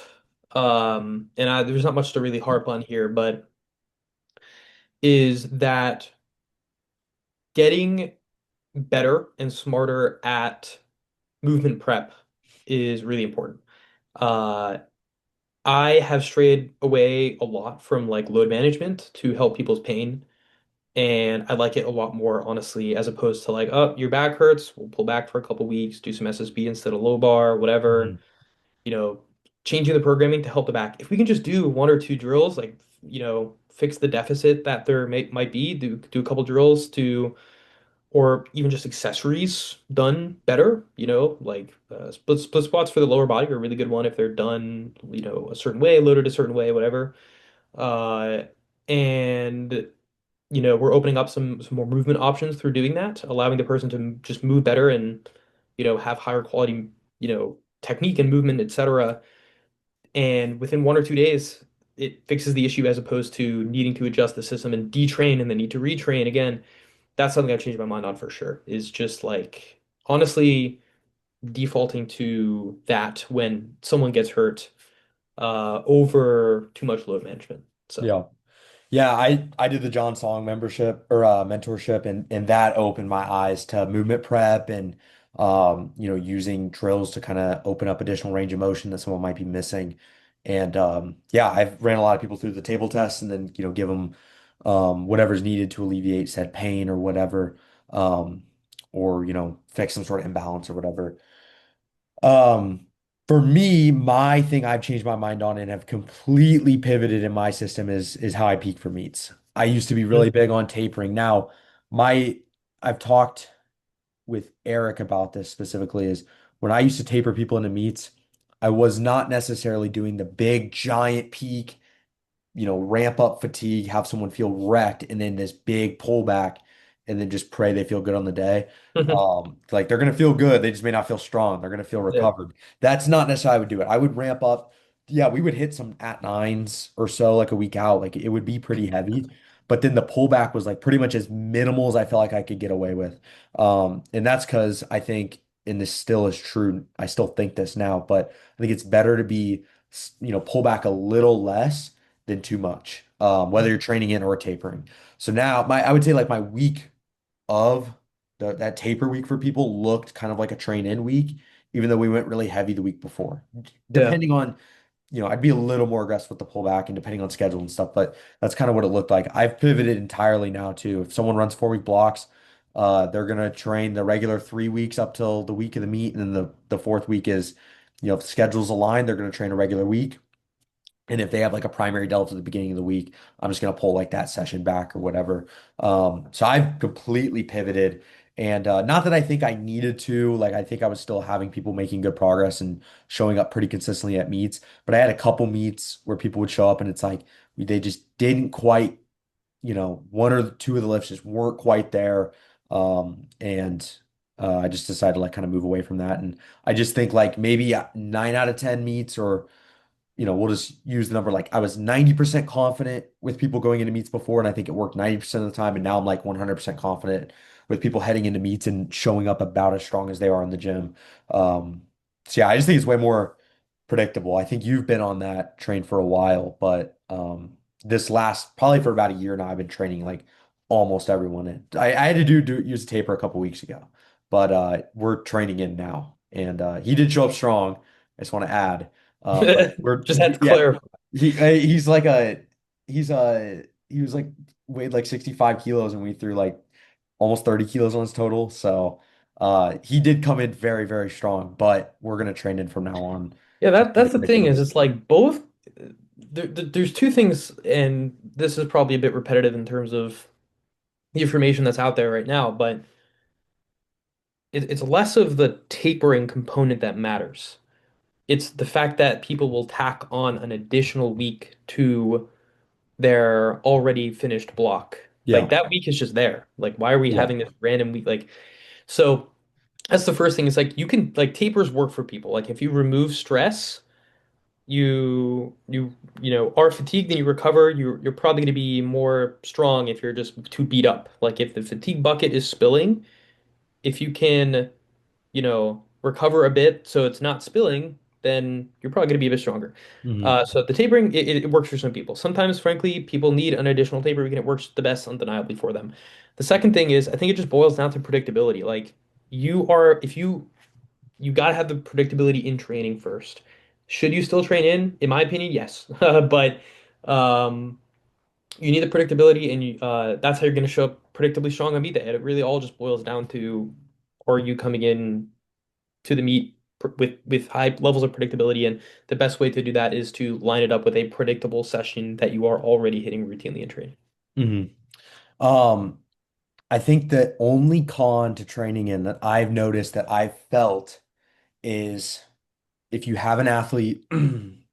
there's not much to really harp on here, but is that getting better and smarter at movement prep is really important. Uh, I have strayed away a lot from like load management to help people's pain. And I like it a lot more, honestly, as opposed to like, oh, your back hurts, we'll pull back for a couple weeks, do some SSB instead of low bar, whatever, Mhm. you know, changing the programming to help the back. If we can just do one or two drills, like, fix the deficit that there might be, do a couple drills to or even just accessories done better, like split squats for the lower body are a really good one if they're done, a certain way, loaded a certain way, whatever. Uh, and we're opening up some more movement options through doing that, allowing the person to just move better and have higher quality, technique and movement, etc. And within 1 or 2 days, it fixes the issue as opposed to needing to adjust the system and detrain and then need to retrain again. That's something I've changed my mind on for sure. Is just like honestly defaulting to that when someone gets hurt over too much load management. So Yeah. Yeah, I did the John Song membership or mentorship and that opened my eyes to movement prep and using drills to kind of open up additional range of motion that someone might be missing. And yeah, I've ran a lot of people through the table test and then give them whatever's needed to alleviate said pain or whatever um or fix some sort of imbalance or whatever. Um, for me, my thing I've changed my mind on and have completely pivoted in my system is how I peak for meets. I used to be really Mhm. big on tapering. Now, my I've talked with Eric about this specifically is when I used to taper people into meets, I was not necessarily doing the big giant peak, ramp up fatigue, have someone feel wrecked, and then this big pullback, and then just pray they feel good on the day. Like they're gonna feel good, they just may not feel strong. They're gonna feel Yeah. recovered. That's not necessarily how I would do it. I would ramp up. Yeah, we would hit some at nines or so, like a week out. Like it would be pretty heavy, but then the pullback was like pretty much as minimal as I felt like I could get away with. And that's because I think, and this still is true. I still think this now, but I think it's better to be, pull back a little less than too much, whether you're training in or tapering. So now I would say like my week of that taper week for people looked kind of like a train in week, even though we went really heavy the week before. Yeah. Depending on, I'd be a little more aggressive with the pullback and depending on schedule and stuff, but that's kind of what it looked like. I've pivoted entirely now too. If someone runs 4 week blocks, they're gonna train the regular 3 weeks up till the week of the meet, and then the fourth week is, if the schedule's aligned, they're gonna train a regular week. And if they have like a primary delta at the beginning of the week, I'm just gonna pull like that session back or whatever. So I've completely pivoted, and not that I think I needed to. Like I think I was still having people making good progress and showing up pretty consistently at meets. But I had a couple meets where people would show up, and it's like they just didn't quite, one or two of the lifts just weren't quite there. And I just decided to like kind of move away from that. And I just think like maybe 9 out of 10 meets, or we'll just use the number, like I was 90% confident with people going into meets before, and I think it worked 90% of the time. And now I'm like 100% confident with people heading into meets and showing up about as strong as they are in the gym. Um, so yeah, I just think it's way more predictable. I think you've been on that train for a while, but this last probably for about a year now, I've been training like almost everyone in. I had to use a taper a couple weeks ago, but we're training in now, and he did show up strong. I just want to add. But Just had to yeah, clarify. he's like he was like weighed like 65 kilos, and we threw like almost 30 kilos on his total. So he did come in very, very strong, but we're gonna train in from now on Yeah, to that's get the thing is predictable. it's like both there's two things, and this is probably a bit repetitive in terms of the information that's out there right now, but it's less of the tapering component that matters. It's the fact that people will tack on an additional week to their already finished block. Like Yeah. that week is just there. Like, why are we Yeah. having this random week? Like, so that's the first thing. Is like you can like tapers work for people. Like if you remove stress, you are fatigued and you recover, you're probably going to be more strong if you're just too beat up. Like if the fatigue bucket is spilling, if you can recover a bit so it's not spilling, then you're probably going to be a bit stronger. Hmm. So the tapering, it works for some people. Sometimes, frankly, people need an additional taper week and it works the best undeniably for them. The second thing is, I think it just boils down to predictability. Like if you got to have the predictability in training first. Should you still train in my opinion, yes. But um, you need the predictability, and that's how you're going to show up predictably strong on meet day. And it really all just boils down to, are you coming in to the meet with high levels of predictability? And the best way to do that is to line it up with a predictable session that you are already hitting routinely in training. Hmm. Um, I think the only con to training in that I've noticed that I've felt is if you have an athlete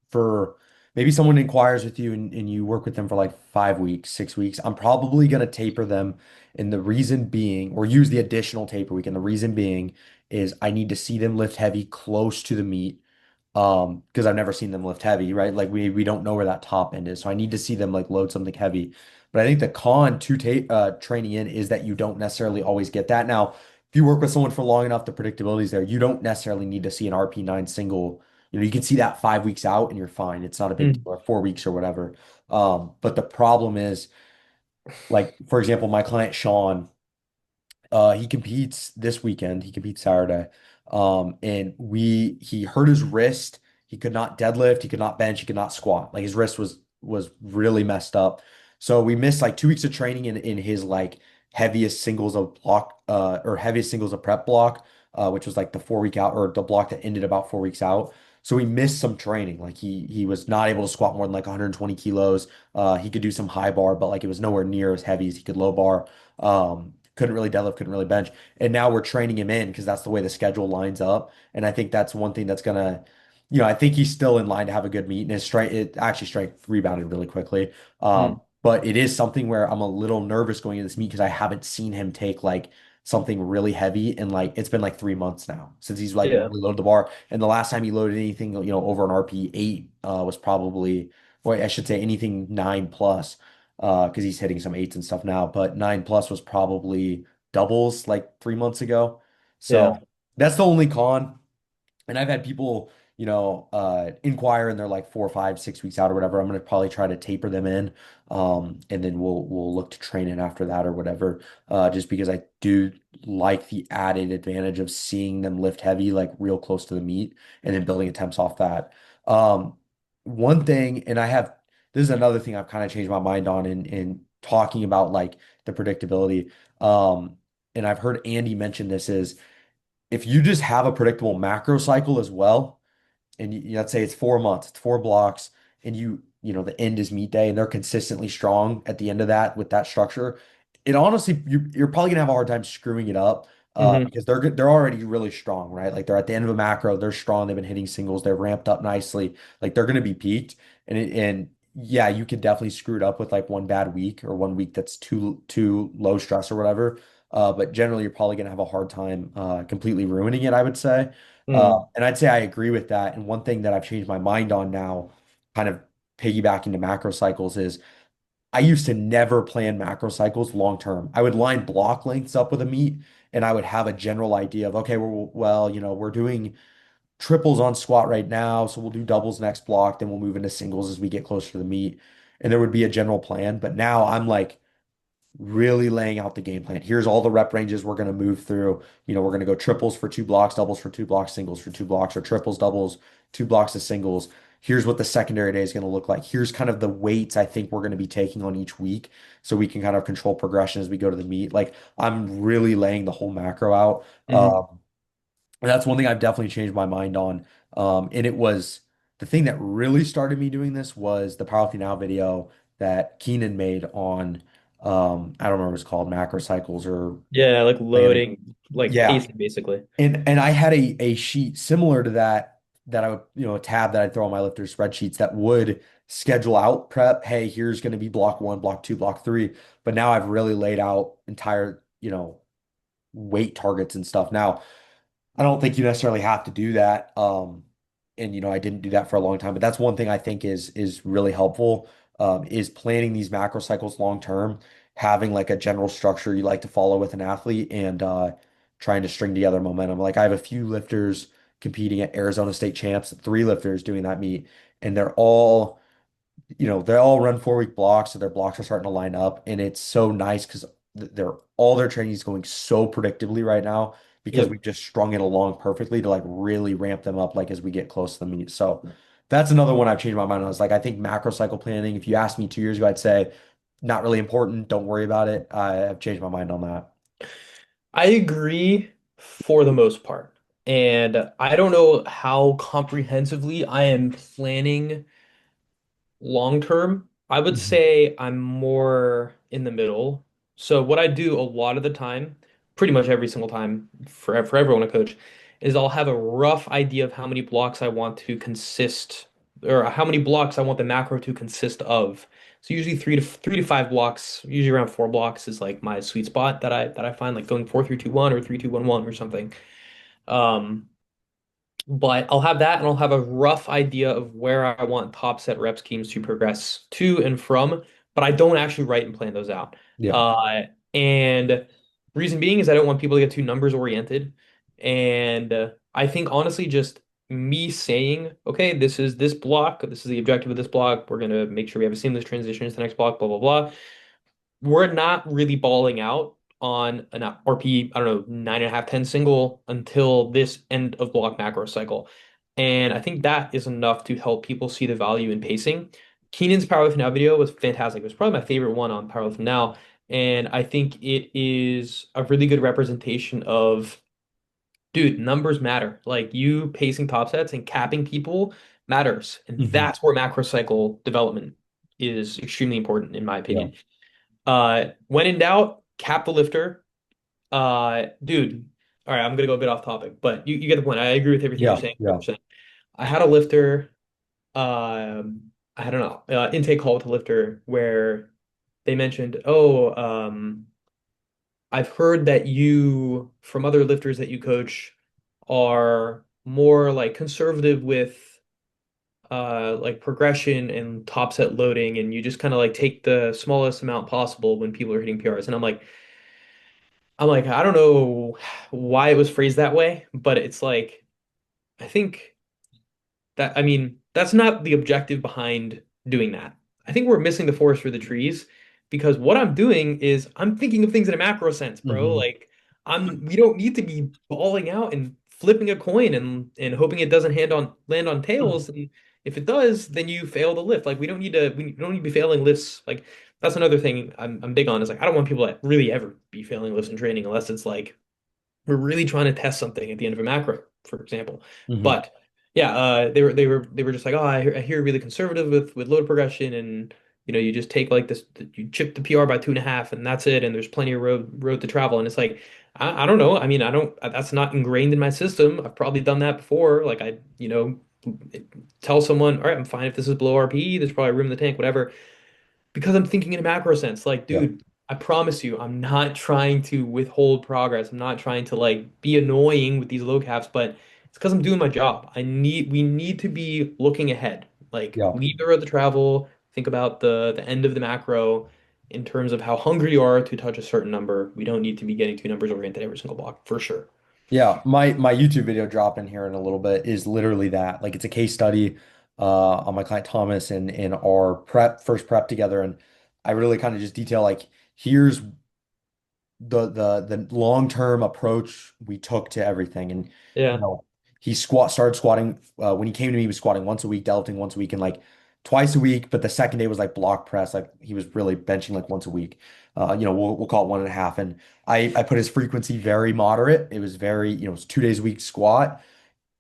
for maybe someone inquires with you, and you work with them for like 5 weeks, 6 weeks, I'm probably going to taper them. And the reason being, or use the additional taper week. And the reason being is I need to see them lift heavy close to the meet. Because I've never seen them lift heavy, right? Like we don't know where that top end is. So I need to see them like load something heavy. But I think the con to training in is that you don't necessarily always get that. Now, if you work with someone for long enough, the predictability is there. You don't necessarily need to see an RP9 single. You can see that 5 weeks out and you're fine. It's not a big deal, Mm. or 4 weeks or whatever. But the problem is, like, for example, my client Sean, he competes this weekend. He competes Saturday. And he hurt his wrist. He could not deadlift. He could not bench. He could not squat. Like his wrist was really messed up. So we missed like 2 weeks of training in his like heaviest singles of block, or heaviest singles of prep block, which was like the 4 week out, or the block that ended about 4 weeks out. So we missed some training. Like he was not able to squat more than like 120 kilos. He could do some high bar, but like it was nowhere near as heavy as he could low bar. Couldn't really deadlift, couldn't really bench. And now we're training him in because that's the way the schedule lines up. And I think that's one thing that's gonna I think he's still in line to have a good meet, and his strike rebounded really quickly. Mm. But it is something where I'm a little nervous going into this meet because I haven't seen him take like something really heavy, and like it's been like 3 months now since he's like Yeah. really loaded the bar. And the last time he loaded anything, over an RP 8 was probably, well, I should say anything 9 plus, because he's hitting some eights and stuff now, but 9 plus was probably doubles like 3 months ago. Yeah. So that's the only con. And I've had people, inquire and they're like 4, 5, 6 weeks out or whatever. I'm gonna probably try to taper them in. And then we'll look to train it after that or whatever. Just because I do like the added advantage of seeing them lift heavy, like real close to the meet, and then building attempts off that. Um, One thing, and this is another thing I've kind of changed my mind on in talking about like the predictability. And I've heard Andy mention this is if you just have a predictable macro cycle as well, and let's say it's 4 months, it's 4 blocks, and the end is meet day, and they're consistently strong at the end of that with that structure, it honestly, you're probably gonna have a hard time screwing it up, Hmm. because they're already really strong, right? Like they're at the end of a macro, they're strong, they've been hitting singles, they're ramped up nicely, like they're gonna be peaked, and yeah, you could definitely screw it up with like one bad week or one week that's too low stress or whatever. But generally, you're probably going to have a hard time completely ruining it, I would say. Mm. And I'd say I agree with that. And one thing that I've changed my mind on now, kind of piggybacking to macro cycles, is I used to never plan macro cycles long term. I would line block lengths up with a meet, and I would have a general idea of, okay, we're doing triples on squat right now, so we'll do doubles next block, then we'll move into singles as we get closer to the meet. And there would be a general plan. But now I'm like, really laying out the game plan. Here's all the rep ranges we're going to move through. We're going to go triples for 2 blocks, doubles for 2 blocks, singles for 2 blocks, or triples, doubles, 2 blocks of singles. Here's what the secondary day is going to look like. Here's kind of the weights I think we're going to be taking on each week so we can kind of control progression as we go to the meet. Like I'm really laying the whole macro out. Hmm. And that's one thing I've definitely changed my mind on. And it was the thing that really started me doing this was the Powerlifting Now video that Keenan made on, I don't remember what it's called, macro cycles or Yeah, like planning. loading, like Yeah. pacing basically. And I had a sheet similar to that I would, a tab that I'd throw on my lifter spreadsheets that would schedule out prep. Hey, here's going to be block one, block two, block three. But now I've really laid out entire, weight targets and stuff. Now, I don't think you necessarily have to do that. And I didn't do that for a long time, but that's one thing I think is really helpful. Is planning these macro cycles long term, having like a general structure you like to follow with an athlete, and trying to string together momentum. Like I have a few lifters competing at Arizona State champs, 3 lifters doing that meet, and they all run 4 week blocks, so their blocks are starting to line up, and it's so nice because their training is going so predictably right now because Yep. we've just strung it along perfectly to like really ramp them up like as we get close to the meet. So that's another one I've changed my mind on. It's like I think macro cycle planning, if you asked me 2 years ago, I'd say not really important. Don't worry about it. I've changed my mind on that. I agree for the most part. And I don't know how comprehensively I am planning long term. I would Mhm. say I'm more in the middle. So what I do a lot of the time, pretty much every single time for everyone I coach, is I'll have a rough idea of how many blocks I want to consist, or how many blocks I want the macro to consist of. So usually 3 to 5 blocks, usually around 4 blocks is like my sweet spot that I find, like going 4-3-2-1 or 3-2-1-1 or something. Um, but I'll have that, and I'll have a rough idea of where I want top set rep schemes to progress to and from, but I don't actually write and plan those out. Yeah. And reason being is I don't want people to get too numbers oriented. And I think honestly, just me saying, okay, this is this block, this is the objective of this block, we're gonna make sure we have a seamless transition to the next block, blah, blah, blah. We're not really balling out on an RP, I don't know, 9.5, 10 single until this end of block macro cycle. And I think that is enough to help people see the value in pacing. Keenan's Powerlifting Now video was fantastic. It was probably my favorite one on Powerlifting Now. And I think it is a really good representation of, dude, numbers matter. Like you pacing top sets and capping people matters. And Hmm. that's where macro cycle development is extremely important, in my Yeah. opinion. When in doubt, cap the lifter. Dude. All right, I'm gonna go a bit off topic, but you get the point. I agree with everything you're Yeah. saying Yeah. 100%. I had a lifter, I don't know, intake call with a lifter where they mentioned, oh, I've heard that you, from other lifters that you coach, are more like conservative with like progression and top set loading, and you just kind of like take the smallest amount possible when people are hitting PRs. And I'm like, I don't know why it was phrased that way, but it's like I think that, I mean, that's not the objective behind doing that. I think we're missing the forest for the trees because what I'm doing is I'm thinking of things in a macro sense, bro. Hmm. Like we don't need to be balling out and flipping a coin and hoping it doesn't land on tails. And if it does, then you fail the lift. Like we don't need to be failing lifts. Like that's another thing I'm big on is like I don't want people to really ever be failing lifts in training unless it's like we're really trying to test something at the end of a macro, for example. Hmm. But yeah, they were just like, oh, I hear you're really conservative with load progression, and you just take like this, you chip the PR by 2.5, and that's it, and there's plenty of road to travel, and it's like, I don't know. I mean, I don't. That's not ingrained in my system. I've probably done that before. Like tell someone, all right, I'm fine if this is below RPE. There's probably room in the tank, whatever because I'm thinking in a macro sense. Like, Yeah. dude, I promise you, I'm not trying to withhold progress. I'm not trying to like be annoying with these low caps, but it's because I'm doing my job. We need to be looking ahead. Like, Yeah. leave the road to travel. Think about the end of the macro in terms of how hungry you are to touch a certain number. We don't need to be getting two numbers oriented every single block for sure. Yeah, my YouTube video drop in here in a little bit is literally that. Like it's a case study on my client Thomas and in our first prep together, and I really kind of just detail like here's the long-term approach we took to everything. And you Yeah. know, he started squatting when he came to me, he was squatting once a week, deadlifting once a week, and like twice a week. But the second day was like block press, like he was really benching like once a week. We'll call it 1.5. And I put his frequency very moderate. It was very, it was 2 days a week squat,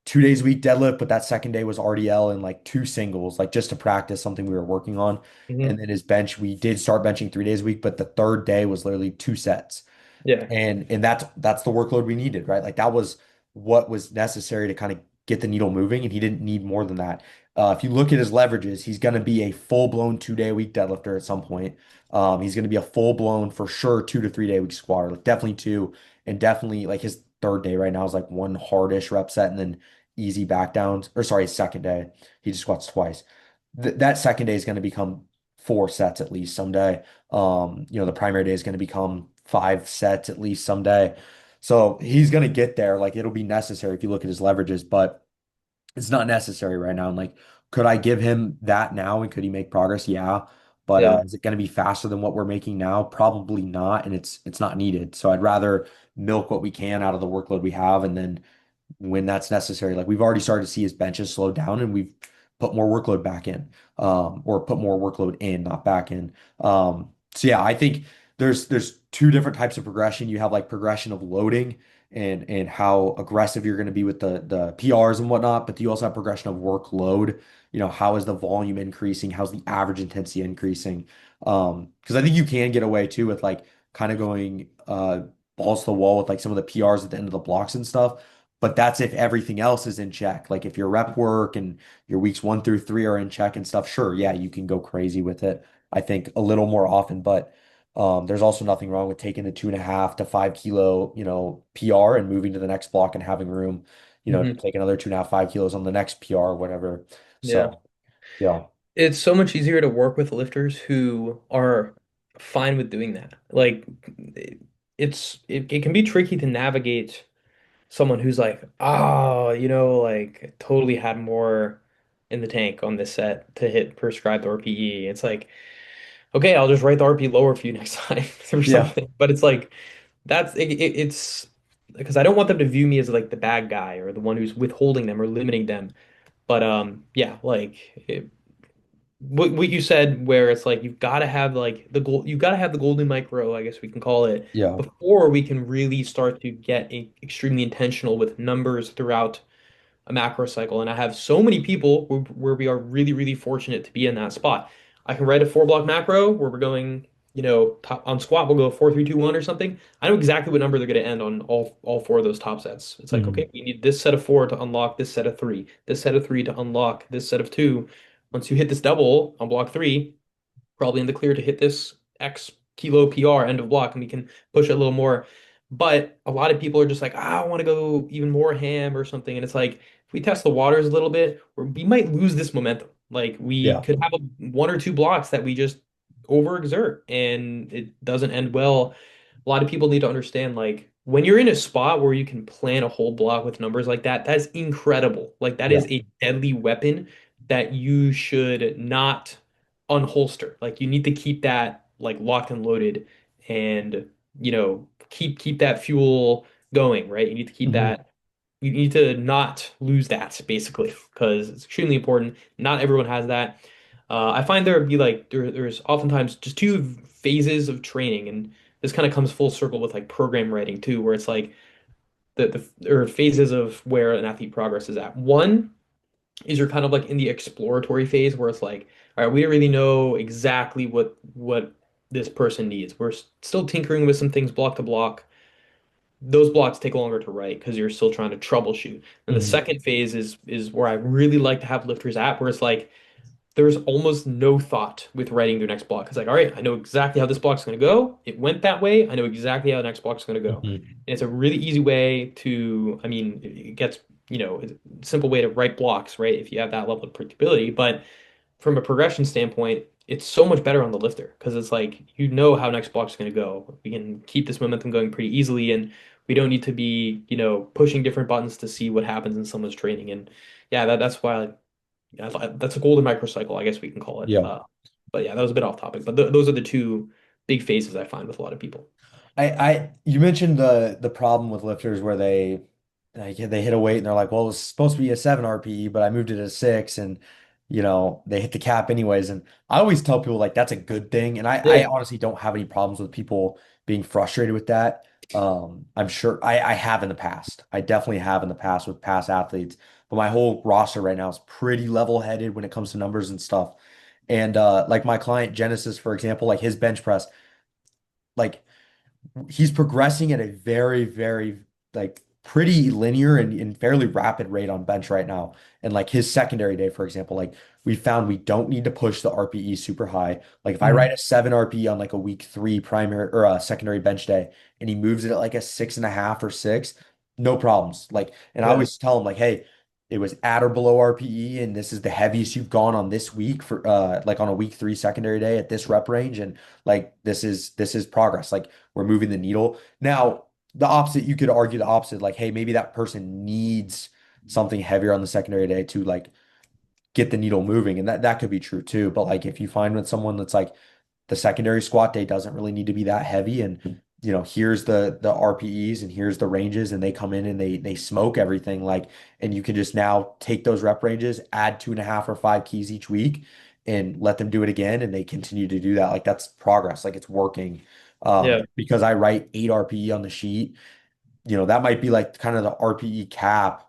2 days a week deadlift, but that second day was RDL and like two singles, like just to practice something we were working on. And Hmm. then his bench, we did start benching 3 days a week, but the third day was literally two sets. Yeah. And that's the workload we needed, right? Like that was what was necessary to kind of get the needle moving, and he didn't need more than that. If you look at his leverages, he's going to be a full-blown 2 day a week deadlifter at some point. He's going to be a full-blown for sure 2 to 3 day a week squatter, like definitely two, and definitely like his third day right now is like one hardish rep set and then easy back downs. Or sorry, his second day he just squats twice. That second day is going to become 4 sets at least someday. The primary day is going to become 5 sets at least someday. So he's going to get there. Like it'll be necessary if you look at his leverages, but it's not necessary right now. And like, could I give him that now and could he make progress? Yeah. But Yeah. is it going to be faster than what we're making now? Probably not. And it's not needed. So I'd rather milk what we can out of the workload we have and then when that's necessary. Like we've already started to see his benches slow down and we've put more workload back in, or put more workload in, not back in. So yeah, I think there's two different types of progression. You have like progression of loading and how aggressive you're going to be with the PRs and whatnot, but you also have progression of workload. How is the volume increasing? How's the average intensity increasing? Because I think you can get away too with like kind of going balls to the wall with like some of the PRs at the end of the blocks and stuff. But that's if everything else is in check. Like if your rep work and your weeks 1 through 3 are in check and stuff, sure, yeah, you can go crazy with it. I think a little more often, but there's also nothing wrong with taking the 2.5 to 5 kilo, PR and moving to the next block and having room, to Hmm. take another 2.5 5 kilos on the next PR or whatever. Yeah. So yeah, It's so much easier to work with lifters who are fine with doing that. Like it can be tricky to navigate someone who's like, oh, like totally had more in the tank on this set to hit prescribed RPE. It's like, okay, I'll just write the RP lower for you next time or yeah, something. But it's like it's because I don't want them to view me as like the bad guy or the one who's withholding them or limiting them. But yeah, like what you said where it's like you've got to have like you've got to have the golden micro, I guess we can call it, yeah, before we can really start to get extremely intentional with numbers throughout a macro cycle. And I have so many people where we are really, really fortunate to be in that spot. I can write a 4 block macro where we're going on squat we'll go 4-3-2-1 or something. I know exactly what number they're going to end on all four of those top sets. It's like, Mhm. okay, we need this set of four to unlock this set of three, this set of three to unlock this set of two. Once you hit this double on block three, probably in the clear to hit this X kilo PR end of block, and we can push it a little more. But a lot of people are just like, I want to go even more ham or something. And it's like, if we test the waters a little bit, we might lose this momentum. Like we Yeah. could have one or two blocks that we just overexert and it doesn't end well. A lot of people need to understand, like, when you're in a spot where you can plan a whole block with numbers like that, that's incredible. Like that Yeah. is a deadly weapon that you should not unholster. Like you need to keep that like locked and loaded and keep that fuel going, right? You need to keep Mhm. that you need to not lose that basically because it's extremely important. Not everyone has that. I find there would be like there's oftentimes just two phases of training, and this kind of comes full circle with like program writing too, where it's like the or phases of where an athlete progress is at. One is you're kind of like in the exploratory phase where it's like, all right, we don't really know exactly what this person needs. We're still tinkering with some things block to block. Those blocks take longer to write because you're still trying to troubleshoot. And the Mhm. second phase is where I really like to have lifters at, where it's like there's almost no thought with writing their next block. It's like, all right, I know exactly how this block's going to go. It went that way. I know exactly how the next block's going to go. Mhm. And it's a really easy way to, I mean, it gets, it's a simple way to write blocks, right? If you have that level of predictability. But from a progression standpoint, it's so much better on the lifter because it's like you know how next block's going to go. We can keep this momentum going pretty easily, and we don't need to be, pushing different buttons to see what happens in someone's training. And yeah, that's why that's a golden microcycle, I guess we can call it. Yeah. But yeah, that was a bit off topic. But those are the two big phases I find with a lot of people. You mentioned the problem with lifters where they hit a weight and they're like, well, it was supposed to be a 7 RPE, but I moved it to 6 and they hit the cap anyways. And I always tell people like that's a good thing. And I Yeah, honestly don't have any problems with people being frustrated with that. I'm sure I have in the past. I definitely have in the past with past athletes, but my whole roster right now is pretty level-headed when it comes to numbers and stuff. And like my client Genesis, for example, like his bench press, like he's progressing at a very, very like pretty linear and fairly rapid rate on bench right now. And like his secondary day, for example, like we found we don't need to push the RPE super high. Like if I write mhm, a 7 RPE on like a week 3 primary or a secondary bench day and he moves it at like a 6.5 or 6, no problems. Like, and I yeah, always tell him like, hey, it was at or below RPE, and this is the heaviest you've gone on this week for like on a week 3 secondary day at this rep range. And like this is progress. Like we're moving the needle. Now, the opposite, you could argue the opposite, like, hey, maybe that person needs something heavier on the secondary day to like get the needle moving. And that could be true too. But like if you find with someone that's like the secondary squat day doesn't really need to be that heavy and here's the RPEs and here's the ranges and they come in and they smoke everything like and you can just now take those rep ranges, add 2.5 or 5 keys each week and let them do it again and they continue to do that. Like that's progress, like it's working. yeah, Because I write 8 RPE on the sheet, that might be like kind of the RPE cap.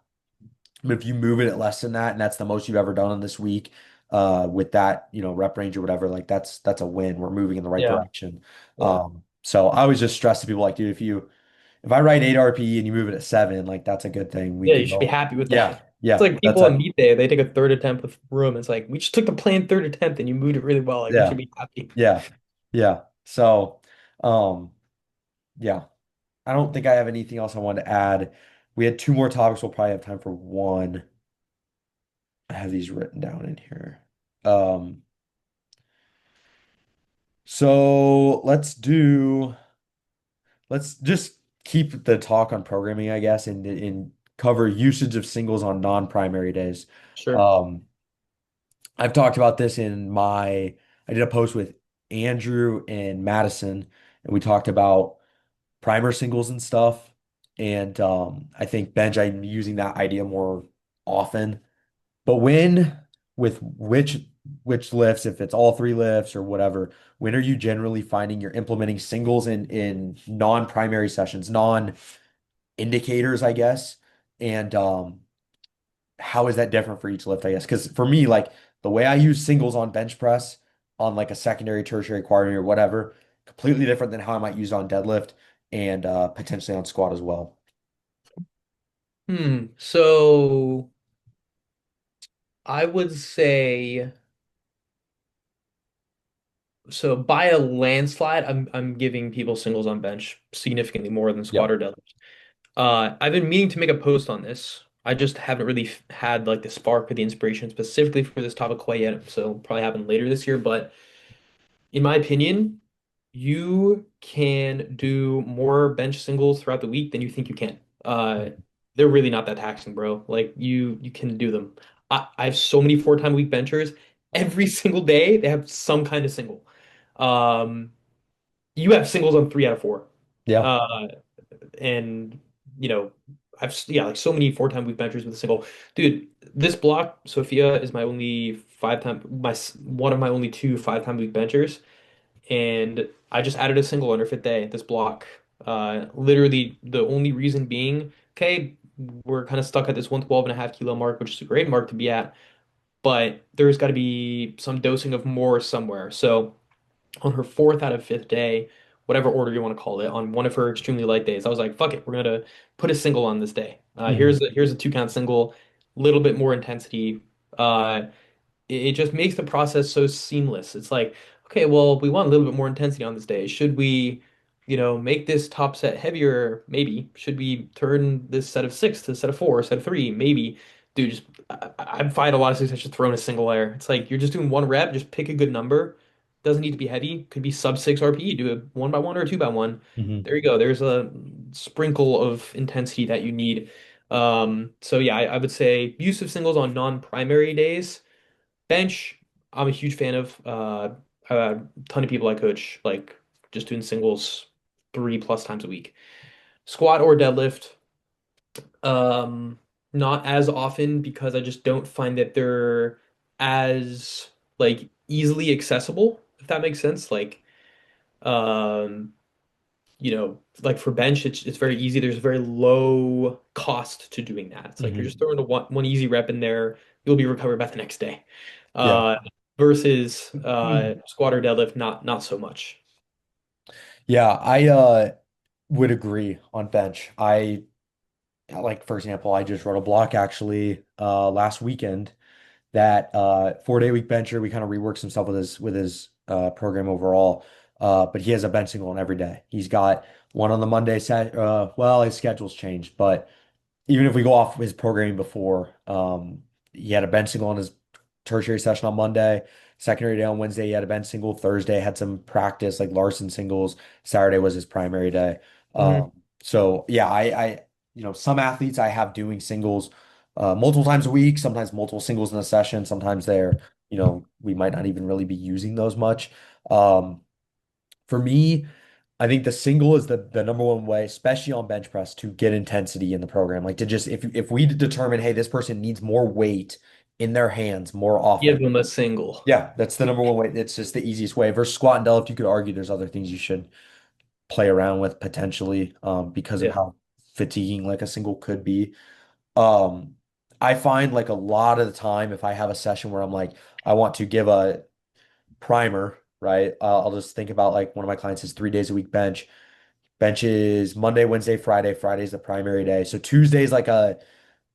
But if you move it at less than that, and that's the most you've ever done in this week, with that, rep range or whatever, like that's a win. We're moving in the right yeah, direction. yeah, So I always just stress to people like, dude, if I write 8 RPE and you move it at 7, like that's a good thing. We yeah. can You should be go. happy with Yeah, that. It's yeah, like that's people on a meet day, they take a third attempt with room. It's like we just took the plain third attempt and you moved it really well. Like we yeah, should be happy. yeah, yeah. So, um, yeah. I don't think I have anything else I wanted to add. We had 2 more topics. We'll probably have time for one. I have these written down in here. Um, so let's just keep the talk on programming, I guess, and cover usage of singles on non-primary days. Sure, Um, I've talked about this I did a post with Andrew and Madison, and we talked about primer singles and stuff. And I think bench, I'm using that idea more often. But when with which lifts, if it's all 3 lifts or whatever, when are you generally finding you're implementing singles in non-primary sessions, non-indicators, I guess? And how is that different for each lift, I guess? Because for me, like the way I use singles on bench press on like a secondary, tertiary, quaternary, or whatever, completely different than how I might use it on deadlift and potentially on squat as well. So I would say so by a landslide, I'm giving people singles on bench significantly more than squat Yep. or deadlift. I've been meaning to make a post on this. I just haven't really had like the spark or the inspiration specifically for this topic quite yet. So it'll probably happen later this year. But in my opinion, you can do more bench singles throughout the week than you think you can. They're really not that taxing, bro. Like you can do them. I have so many 4 time week benchers. Every single day they have some kind of single. Um, you have singles on 3 out of 4. Yeah. Uh, and you know, yeah, like so many 4 time week benchers with a single. Dude, this block, Sophia is my only 5 time one of my only 2 5 time week benchers. And I just added a single on her fifth day, this block. Literally the only reason being, okay, we're kind of stuck at this 112.5 kilo mark, which is a great mark to be at, but there's got to be some dosing of more somewhere. So on her fourth out of fifth day, whatever order you want to call it, on one of her extremely light days, I was like, fuck it, we're gonna put a single on this day. Mhm. Here's a 2 count single, little bit more intensity. It just makes the process so seamless. It's like, okay, well, we want a little bit more intensity on this day. Should we, make this top set heavier? Maybe. Should we turn this set of 6 to set of 4, set of 3? Maybe. Dude, just I find a lot of success just throwing a single air. It's like you're just doing one rep, just pick a good number. Doesn't need to be heavy. Could be sub 6 RPE. Do it 1 by 1 or 2 by 1. Mhm. There you go. There's a sprinkle of intensity that you need. So yeah, I would say use of singles on non-primary days. Bench, I'm a huge fan of. A ton of people I coach like just doing singles 3+ times a week. Squat or deadlift, um, not as often because I just don't find that they're as like easily accessible, if that makes sense. Um, like for bench, it's very easy. There's a very low cost to doing that. It's like you're Mhm. just throwing one easy rep in there, you'll be recovered by the next day. Yeah. Uh, versus Mhm. squat or deadlift, not so much. Yeah, I would agree on bench. I like, for example, I just wrote a block actually last weekend that 4 day week bencher. We kind of reworked some stuff with his program overall. But he has a bench single on every day. He's got one on the Monday set. Well, his schedule's changed, but even if we go off his programming before, he had a bench single on his tertiary session on Monday, secondary day on Wednesday, he had a bench single, Thursday had some practice like Larson singles, Saturday was his primary day. Mhm. So yeah, some athletes I have doing singles multiple times a week, sometimes multiple singles in a session, sometimes we might not even really be using those much. Um, for me, I think the single is the number one way, especially on bench press, to get intensity in the program. Like to just if we determine, hey, this person needs more weight in their hands more Give often. them a single. Yeah, that's the number one way. It's just the easiest way. Versus squat and deadlift, you could argue there's other things you should play around with potentially, because of Yeah. how fatiguing like a single could be. Um, I find like a lot of the time if I have a session where I'm like, I want to give a primer, right? I'll just think about like one of my clients is 3 days a week bench. Bench is Monday, Wednesday, Friday. Friday's the primary day. So Tuesday's like a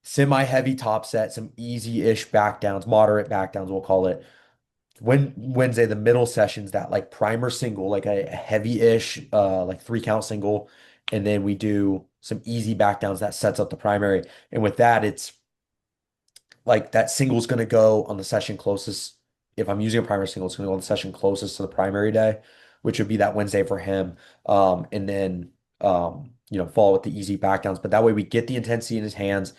semi-heavy top set, some easy-ish back downs, moderate back downs, we'll call it. When Wednesday, the middle session's that like primer single, like a heavy-ish, like 3 count single. And then we do some easy back downs that sets up the primary. And with that, it's like that single's going to go on the session closest. If I'm using a primary single, it's going to go on the session closest to the primary day, which would be that Wednesday for him. And then, follow with the easy back downs. But that way we get the intensity in his hands.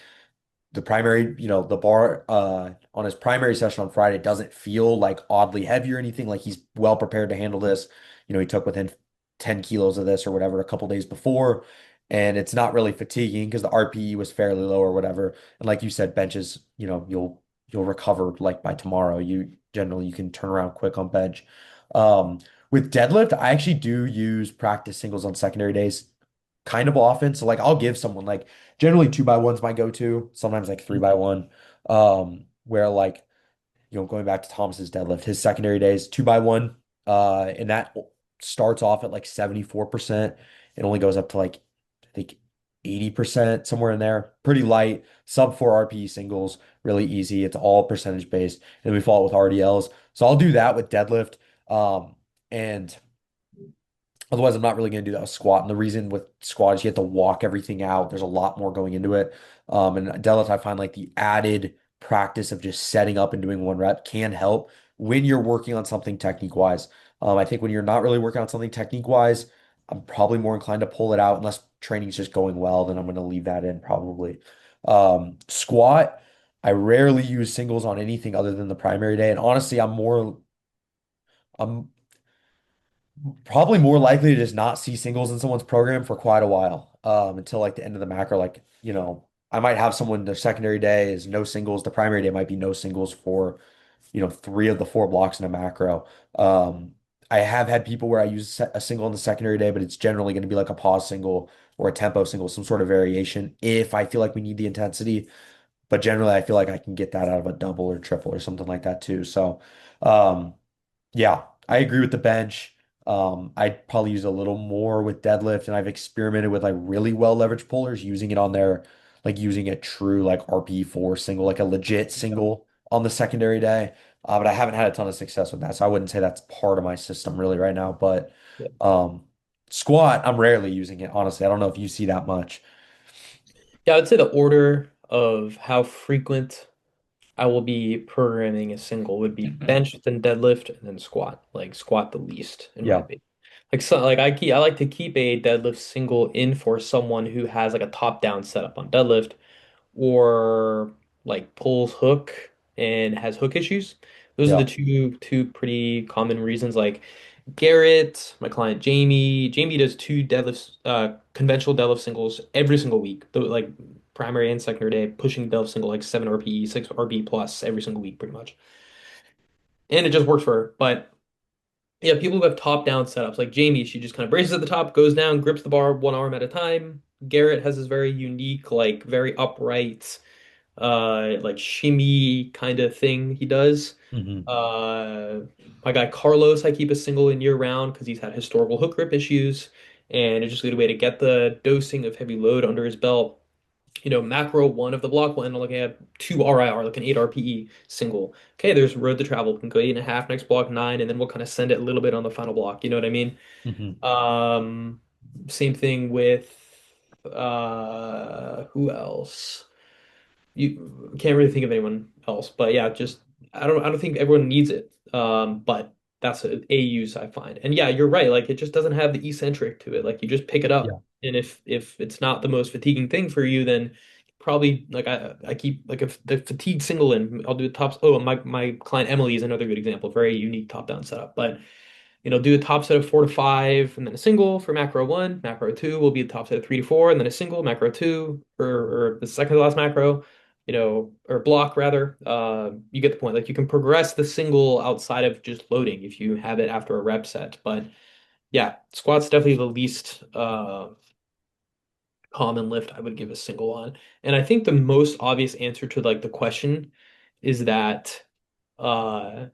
The primary, the bar on his primary session on Friday doesn't feel like oddly heavy or anything. Like he's well prepared to handle this. He took within 10 kilos of this or whatever a couple days before. And it's not really fatiguing because the RPE was fairly low or whatever. And like you said, benches, you'll recover like by tomorrow. You can turn around quick on bench. Um, with deadlift, I actually do use practice singles on secondary days kind of often. So like I'll give someone like generally 2 by 1's my go-to, sometimes like 3 by 1. Where like, going back to Thomas's deadlift, his secondary days, 2 by 1. And that starts off at like 74%. It only goes up to like, I think 80% somewhere in there. Pretty light, sub 4 RPE singles, really easy. It's all percentage based. And we follow it with RDLs. So I'll do that with deadlift. And otherwise, I'm not really going to do that with squat. And the reason with squat is you have to walk everything out. There's a lot more going into it. And deadlift, I find like the added practice of just setting up and doing one rep can help when you're working on something technique wise. I think when you're not really working on something technique wise, I'm probably more inclined to pull it out unless training's just going well, then I'm going to leave that in probably. Squat, I rarely use singles on anything other than the primary day. And honestly, I'm probably more likely to just not see singles in someone's program for quite a while, until like the end of the macro. Like, I might have someone their secondary day is no singles. The primary day might be no singles for, 3 of the 4 blocks in a macro. I have had people where I use a single on the secondary day, but it's generally going to be like a pause single or a tempo single, some sort of variation if I feel like we need the intensity. But generally, I feel like I can get that out of a double or triple or something like that too. So, um, yeah, I agree with the bench. I'd probably use a little more with deadlift, and I've experimented with like really well leveraged pullers, using it on there, like using a true like RP4 single, like a legit single on the secondary day. But I haven't had a ton of success with that, so I wouldn't say that's part of my system really right now. But Yeah. squat, I'm rarely using it, honestly. I don't know if you see that much. Yeah, I would say the order of how frequent I will be programming a single would be bench, then deadlift, and then squat. Like squat the least, in my Yeah. opinion. Like I like to keep a deadlift single in for someone who has like a top-down setup on deadlift or like pulls hook and has hook issues. Those are the Yeah. two pretty common reasons. Like Garrett, my client Jamie. Jamie does 2 deadlifts, conventional deadlift singles every single week. Like primary and secondary day, pushing deadlift single like 7 RPE, 6 RB plus every single week, pretty much. And it just works for her. But yeah, people who have top-down setups, like Jamie, she just kind of braces at the top, goes down, grips the bar one arm at a time. Garrett has this very unique, like very upright, like shimmy kind of thing he does. Hmm. Uh, my guy Carlos, I keep a single in year round because he's had historical hook grip issues, and it's just a good way to get the dosing of heavy load under his belt. Macro one of the block one, looking at 2 RIR, like an 8 RPE single. Okay, there's road to travel. We can go 8.5, next block 9, and then we'll kind of send it a little bit on the final block. You know what I mean? Hmm. Um, Same thing with who else? You can't really think of anyone else, but yeah, just I don't think everyone needs it. But that's a use I find. And yeah, you're right. Like it just doesn't have the eccentric to it. Like you just pick it Yeah. up. And if it's not the most fatiguing thing for you, then probably like I keep like if the fatigue single in, I'll do the tops. Oh, my client Emily is another good example, very unique top down setup. But do a top set of 4 to 5 and then a single for macro one. Macro two will be the top set of 3 to 4, and then a single macro two or the second to last macro, or block rather. You get the point. Like you can progress the single outside of just loading if you have it after a rep set. But yeah, squat's definitely the least common lift I would give a single on. And I think the most obvious answer to like the question is that uh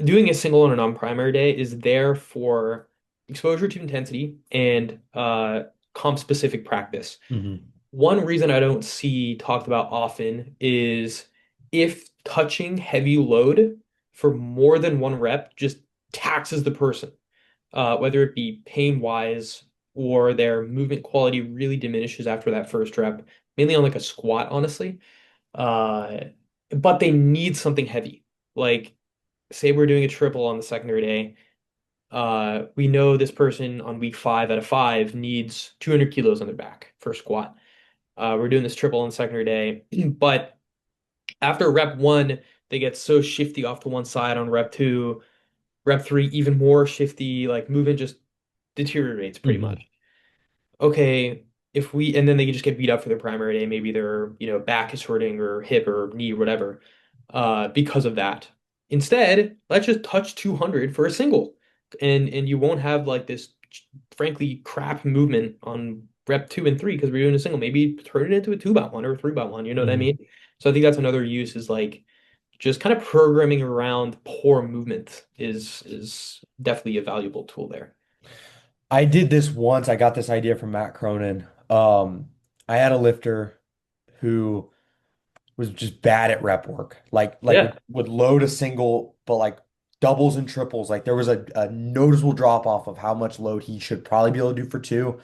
doing a single on a non-primary day is there for exposure to intensity and comp specific practice. Hmm. One reason I don't see talked about often is if touching heavy load for more than one rep just taxes the person, whether it be pain wise or their movement quality really diminishes after that first rep, mainly on like a squat, honestly. Uh, but they need something heavy. Like say we're doing a triple on the secondary day, we know this person on week 5 out of 5 needs 200 kilos on their back for a squat. We're doing this triple on the secondary day, but after rep one, they get so shifty off to one side on rep two, rep three, even more shifty, like movement just deteriorates pretty Hmm. much. Okay, if we and then they just get beat up for their primary day, maybe their back is hurting or hip or knee or whatever, because of that. Instead, let's just touch 200 for a single, and you won't have like this frankly crap movement on rep 2 and 3 because we're doing a single. Maybe turn it into a 2 by 1 or a 3 by 1. You know what I Hmm. mean? So I think that's another use is like just kind of programming around poor movement is definitely a valuable tool there. I did this once. I got this idea from Matt Cronin. I had a lifter who was just bad at rep work. Like Yeah. would load a single, but like doubles and triples. Like there was a noticeable drop off of how much load he should probably be able to do for two,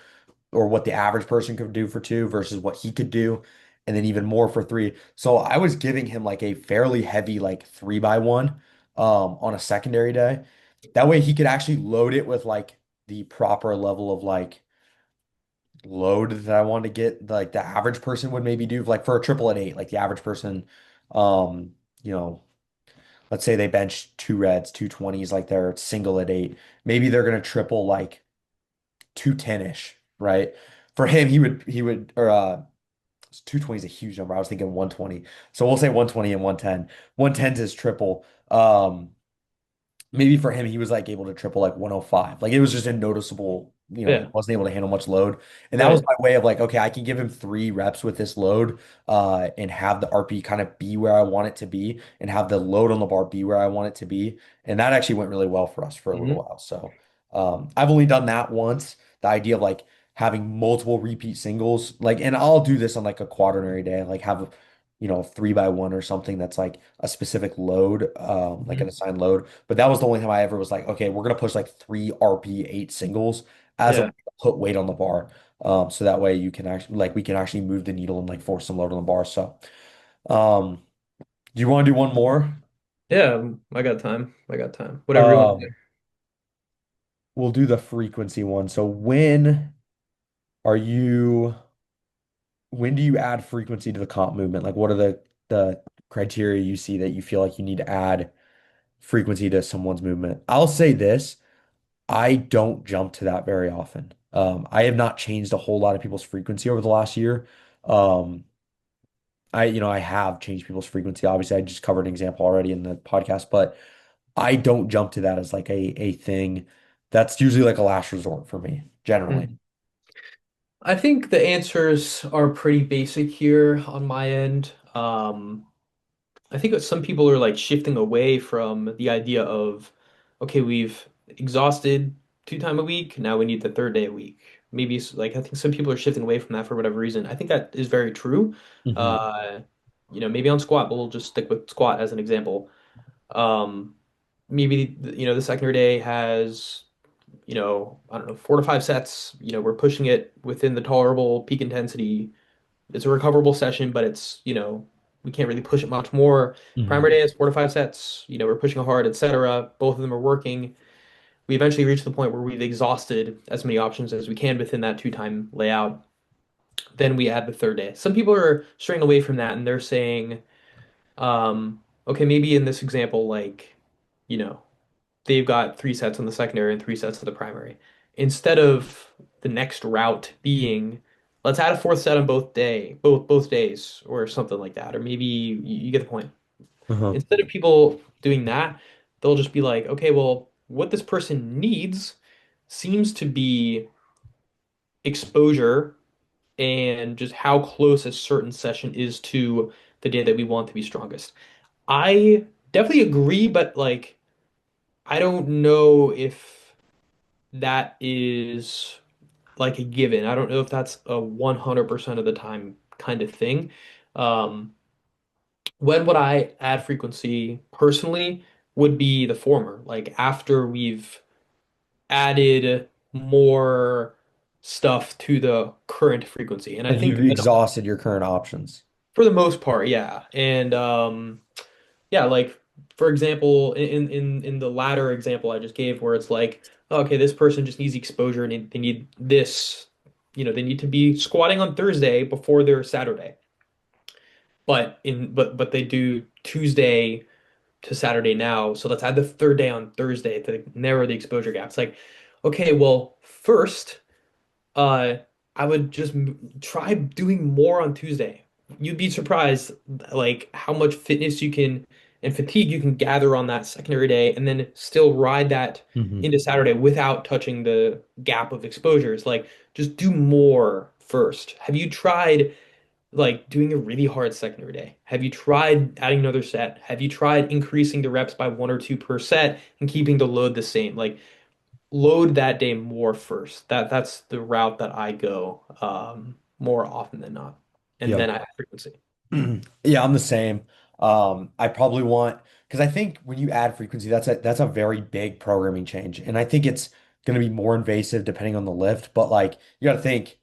or what the average person could do for two versus what he could do, and then even more for three. So I was giving him like a fairly heavy like 3x1 on a secondary day. That way he could actually load it with like the proper level of like load that I wanted to get, like the average person would maybe do, like for a triple at eight, like the average person, um, you know, let's say they bench two reds, 220s, like they're single at eight. Maybe they're gonna triple like 210-ish, right? For him, he would or 220 is a huge number. I was thinking 120. So we'll say 120 and 110. 110 is his triple. Maybe for him, he was like able to triple like 105. Like it was just a noticeable, he Yeah. wasn't able to handle much load. And that was Right. my way of like, okay, I can give him 3 reps with this load, and have the RP kind of be where I want it to be and have the load on the bar be where I want it to be. And that actually went really well for us for a little Hmm. while. So I've only done that once. The idea of like having multiple repeat singles, like, and I'll do this on like a quaternary day, like have 3x1 or something that's like a specific load, like an Hmm. assigned load. But that was the only time I ever was like, okay, we're gonna push like 3 RP 8 singles as a way Yeah. to put weight on the bar. So that way you can actually like we can actually move the needle and like force some load on the bar. So um do you want to do one more? Yeah. I got time. I got time. Whatever you want to do. Um we'll do the frequency one. So are you when do you add frequency to the comp movement? Like what are the criteria you see that you feel like you need to add frequency to someone's movement? I'll say this. I don't jump to that very often. I have not changed a whole lot of people's frequency over the last year. Um, I have changed people's frequency. Obviously, I just covered an example already in the podcast, but I don't jump to that as like a thing. That's usually like a last resort for me, generally. Mhm. I think the answers are pretty basic here on my end. I think that some people are like shifting away from the idea of, okay, we've exhausted 2 time a week, now we need the third day a week. Maybe like I think some people are shifting away from that for whatever reason. I think that is very true. Hmm. Uh, maybe on squat, but we'll just stick with squat as an example. Um, maybe the secondary day has, I don't know, 4 to 5 sets. We're pushing it within the tolerable peak intensity. It's a recoverable session, but we can't really push it much more. Hmm. Primary day is 4 to 5 sets. We're pushing hard, etc. Both of them are working. We eventually reach the point where we've exhausted as many options as we can within that 2 time layout. Then we add the third day. Some people are straying away from that and they're saying, okay, maybe in this example, like, you know, they've got 3 sets on the secondary and 3 sets on the primary. Instead of the next route being, let's add a fourth set on both days, or something like that. Or maybe you get the point. Uh-huh. Instead of people doing that, they'll just be like, okay, well, what this person needs seems to be exposure and just how close a certain session is to the day that we want to be strongest. I definitely agree, but like I don't know if that is like a given. I don't know if that's a 100% of the time kind of thing. Um, when would I add frequency personally would be the former, like after we've added more stuff to the current frequency. And I Like you've think exhausted your current options. for the most part, yeah. And yeah, like for example, in the latter example I just gave, where it's like, okay, this person just needs exposure and they need this, they need to be squatting on Thursday before their Saturday, but they do Tuesday to Saturday now, so let's add the third day on Thursday to narrow the exposure gap. It's like, okay, well, first, uh, I would just try doing more on Tuesday. You'd be surprised, like how much fitness you can and fatigue you can gather on that secondary day, and then still ride that Hmm. into Saturday without touching the gap of exposures. Like, just do more first. Have you tried like doing a really hard secondary day? Have you tried adding another set? Have you tried increasing the reps by one or two per set and keeping the load the same? Like load that day more first. That's the route that I go more often than not. And Yeah. then I add frequency. Yeah, I'm the same. I probably want because I think when you add frequency, that's a very big programming change, and I think it's going to be more invasive depending on the lift. But like you got to think,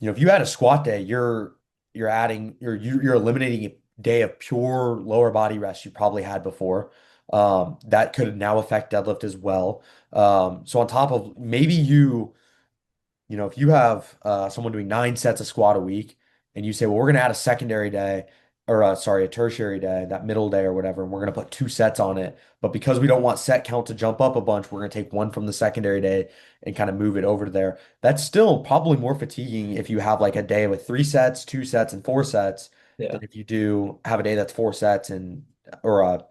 if you add a squat day, you're adding you're eliminating a day of pure lower body rest you probably had before. That could now affect deadlift as well. So on top of maybe if you have someone doing 9 sets of squat a week and you say, well, we're going to add a secondary day or sorry, a tertiary day, that middle day or whatever, and we're going to put 2 sets on it. But because we don't want set count to jump up a bunch, we're going to take one from the secondary day and kind of move it over to there. That's still probably more fatiguing if you have like a day with 3 sets, 2 sets, and 4 sets Yeah. than if you do have a day that's 4 sets and or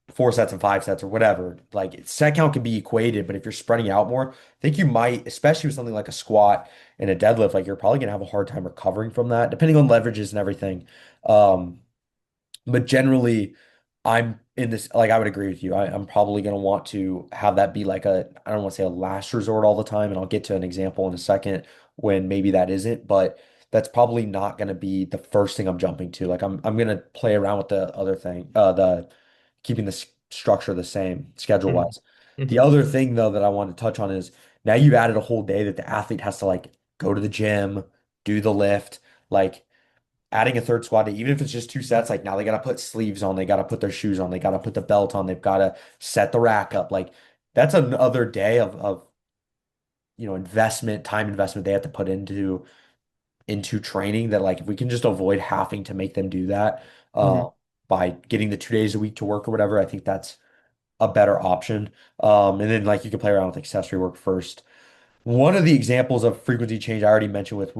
4 sets and 5 sets or whatever. Like set count can be equated, but if you're spreading it out more, I think you might, especially with something like a squat and a deadlift, like you're probably gonna have a hard time recovering from that, depending on leverages and everything. Um, but generally, I'm in this, like I would agree with you. I'm probably gonna want to have that be like I don't want to say a last resort all the time, and I'll get to an example in a second when maybe that isn't, but that's probably not gonna be the first thing I'm jumping to. Like I'm gonna play around with the other thing, the keeping the structure the same schedule Mhm. wise. The Mhm. other thing though that I want to touch on is now you've added a whole day that the athlete has to like go to the gym, do the lift, like adding a third squat day, even if it's just 2 sets, like now they got to put sleeves on, they got to put their shoes on, they got to put the belt on, they've got to set the rack up. Like that's another day of investment, time investment they have to put into training that like if we can just avoid having to make them do that Mhm. by getting the 2 days a week to work or whatever, I think that's a better option. And then like you can play around with accessory work first. One of the examples of frequency change I already mentioned with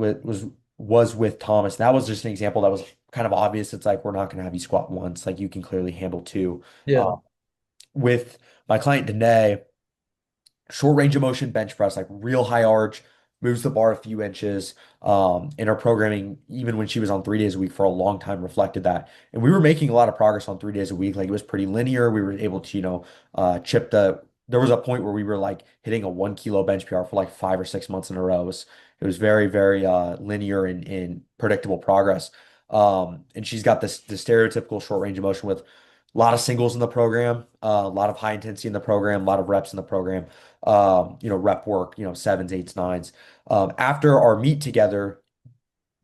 was with Thomas. That was just an example that was kind of obvious. It's like we're not going to have you squat once. Like you can clearly handle two. Yeah. Uh, with my client Danae, short range of motion bench press, like real high arch, moves the bar a few inches. In our programming, even when she was on 3 days a week for a long time, reflected that. And we were making a lot of progress on 3 days a week. Like it was pretty linear. We were able to, chip there was a point where we were like hitting a 1 kilo bench PR for like 5 or 6 months in a row. It was very, very linear and predictable progress. And she's got the stereotypical short range of motion with a lot of singles in the program, a lot of high intensity in the program, a lot of reps in the program, rep work, sevens, eights, nines. After our meet together,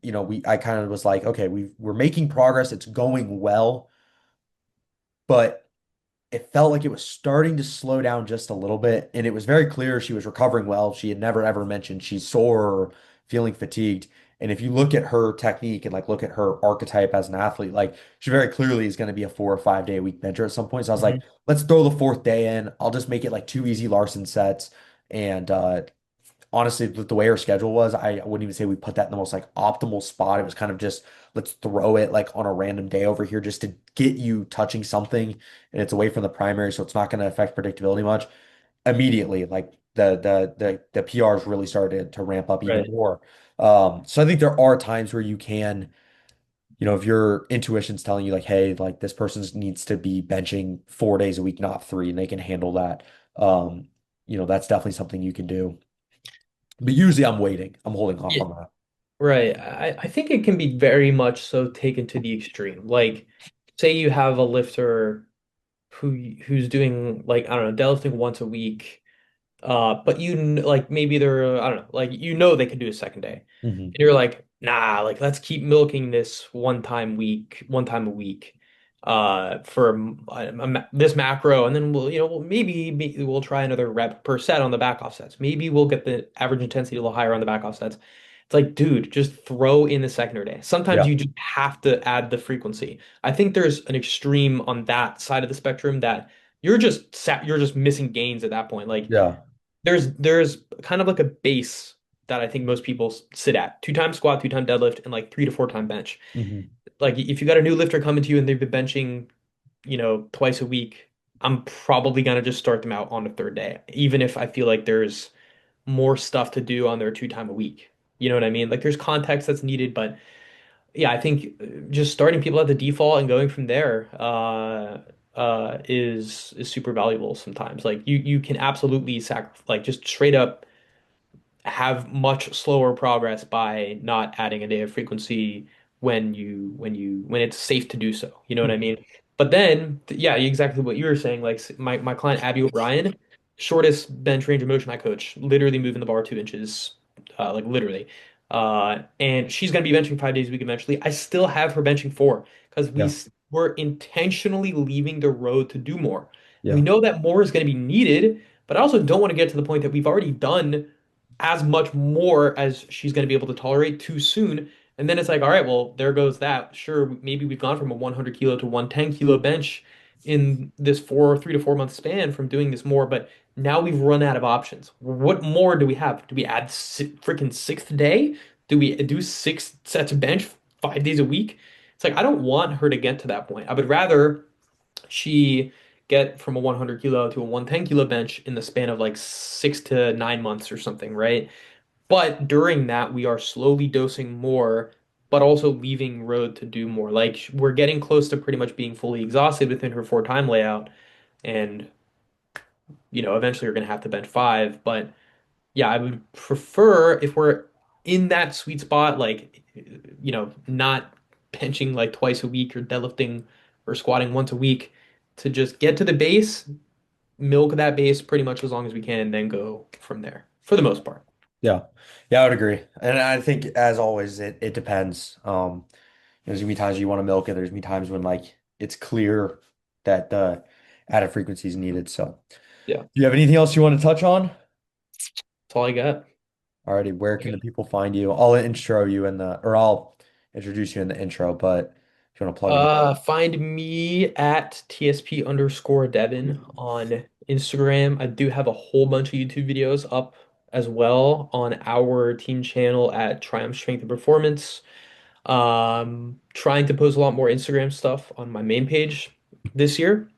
I kind of was like, okay, we're making progress. It's going well, but it felt like it was starting to slow down just a little bit. And it was very clear she was recovering well. She had never ever mentioned she's sore or feeling fatigued. And if you look at her technique and like look at her archetype as an athlete, like she very clearly is going to be a 4 or 5 day a week bencher at some point. So I was like, Mhm. let's throw the fourth day in. I'll just make it like 2 easy Larson sets. And honestly, with the way her schedule was, I wouldn't even say we put that in the most like optimal spot. It was kind of just let's throw it like on a random day over here just to get you touching something, and it's away from the primary, so it's not going to affect predictability much. Immediately, like the PRs really started to ramp up even Right. more. So I think there are times where you can, if your intuition's telling you like, hey, like this person needs to be benching 4 days a week, not three, and they can handle that. That's definitely something you can do. But usually I'm waiting. I'm holding off Yeah. on that. Right. I think it can be very much so taken to the extreme. Like, say you have a lifter who's doing like, I don't know, deadlifting once a week. But like maybe they're, I don't know, like they can do a second day. Hmm. And you're like, nah, like let's keep milking this one time a week, for this macro, and then maybe we'll try another rep per set on the back offsets. Maybe we'll get the average intensity a little higher on the back offsets. It's like, dude, just throw in the secondary day. Sometimes Yeah. you just have to add the frequency. I think there's an extreme on that side of the spectrum that you're just missing gains at that point. Like Yeah. there's kind of like a base that I think most people sit at. 2 times squat, 2 time deadlift, and like 3 to 4 time bench. Hmm. Like if you got a new lifter coming to you and they've been benching, twice a week, I'm probably gonna just start them out on the third day, even if I feel like there's more stuff to do on their 2 time a week. You know what I mean? Like there's context that's needed, but yeah, I think just starting people at the default and going from there is super valuable sometimes. Like you can absolutely like just straight up have much slower progress by not adding a day of frequency when it's safe to do so. You know what I Mhm. mean? But then, yeah, exactly what you were saying. Like my client Abby O'Brien, shortest bench range of motion I coach, literally moving the bar 2 inches, like literally. And she's gonna be benching 5 days a week eventually. I still have her benching four because Yeah. we're intentionally leaving the road to do more. We Yeah. know that more is going to be needed, but I also don't want to get to the point that we've already done as much more as she's going to be able to tolerate too soon. And then it's like, all right, well, there goes that. Sure, maybe we've gone from a 100 kilo to 110 kilo bench in this 3 to 4 month span from doing this more, but now we've run out of options. What more do we have? Do we add freaking sixth day? Do we do 6 sets of bench 5 days a week? It's like, I don't want her to get to that point. I would rather she get from a 100 kilo to a 110 kilo bench in the span of like 6 to 9 months or something, right? But during that, we are slowly dosing more, but also leaving road to do more. Like we're getting close to pretty much being fully exhausted within her 4 time layout. And, eventually we're going to have to bench five. But yeah, I would prefer if we're in that sweet spot, like, not benching like twice a week or deadlifting or squatting once a week to just get to the base, milk that base pretty much as long as we can, and then go from there for the most part. Yeah. Yeah, I would agree. And I think as always, it depends. There's gonna be times you want to milk it. There's gonna be times when like it's clear that the added frequency is needed. So, Yeah, do you have anything else you want to touch on? that's all I got. Alrighty, where can Okay. the people find you? I'll intro you in the, or I'll introduce you in the intro, but if you want to plug anything. Find me at TSP_Devin on Instagram. I do have a whole bunch of YouTube videos up as well on our team channel at Triumph Strength and Performance. Trying to post a lot more Instagram stuff on my main page this year,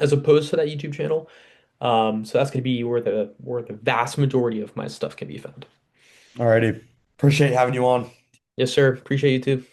as opposed to that YouTube channel. So that's going to be where the vast majority of my stuff can be found. Alrighty, appreciate having you on. Yes, sir. Appreciate you too.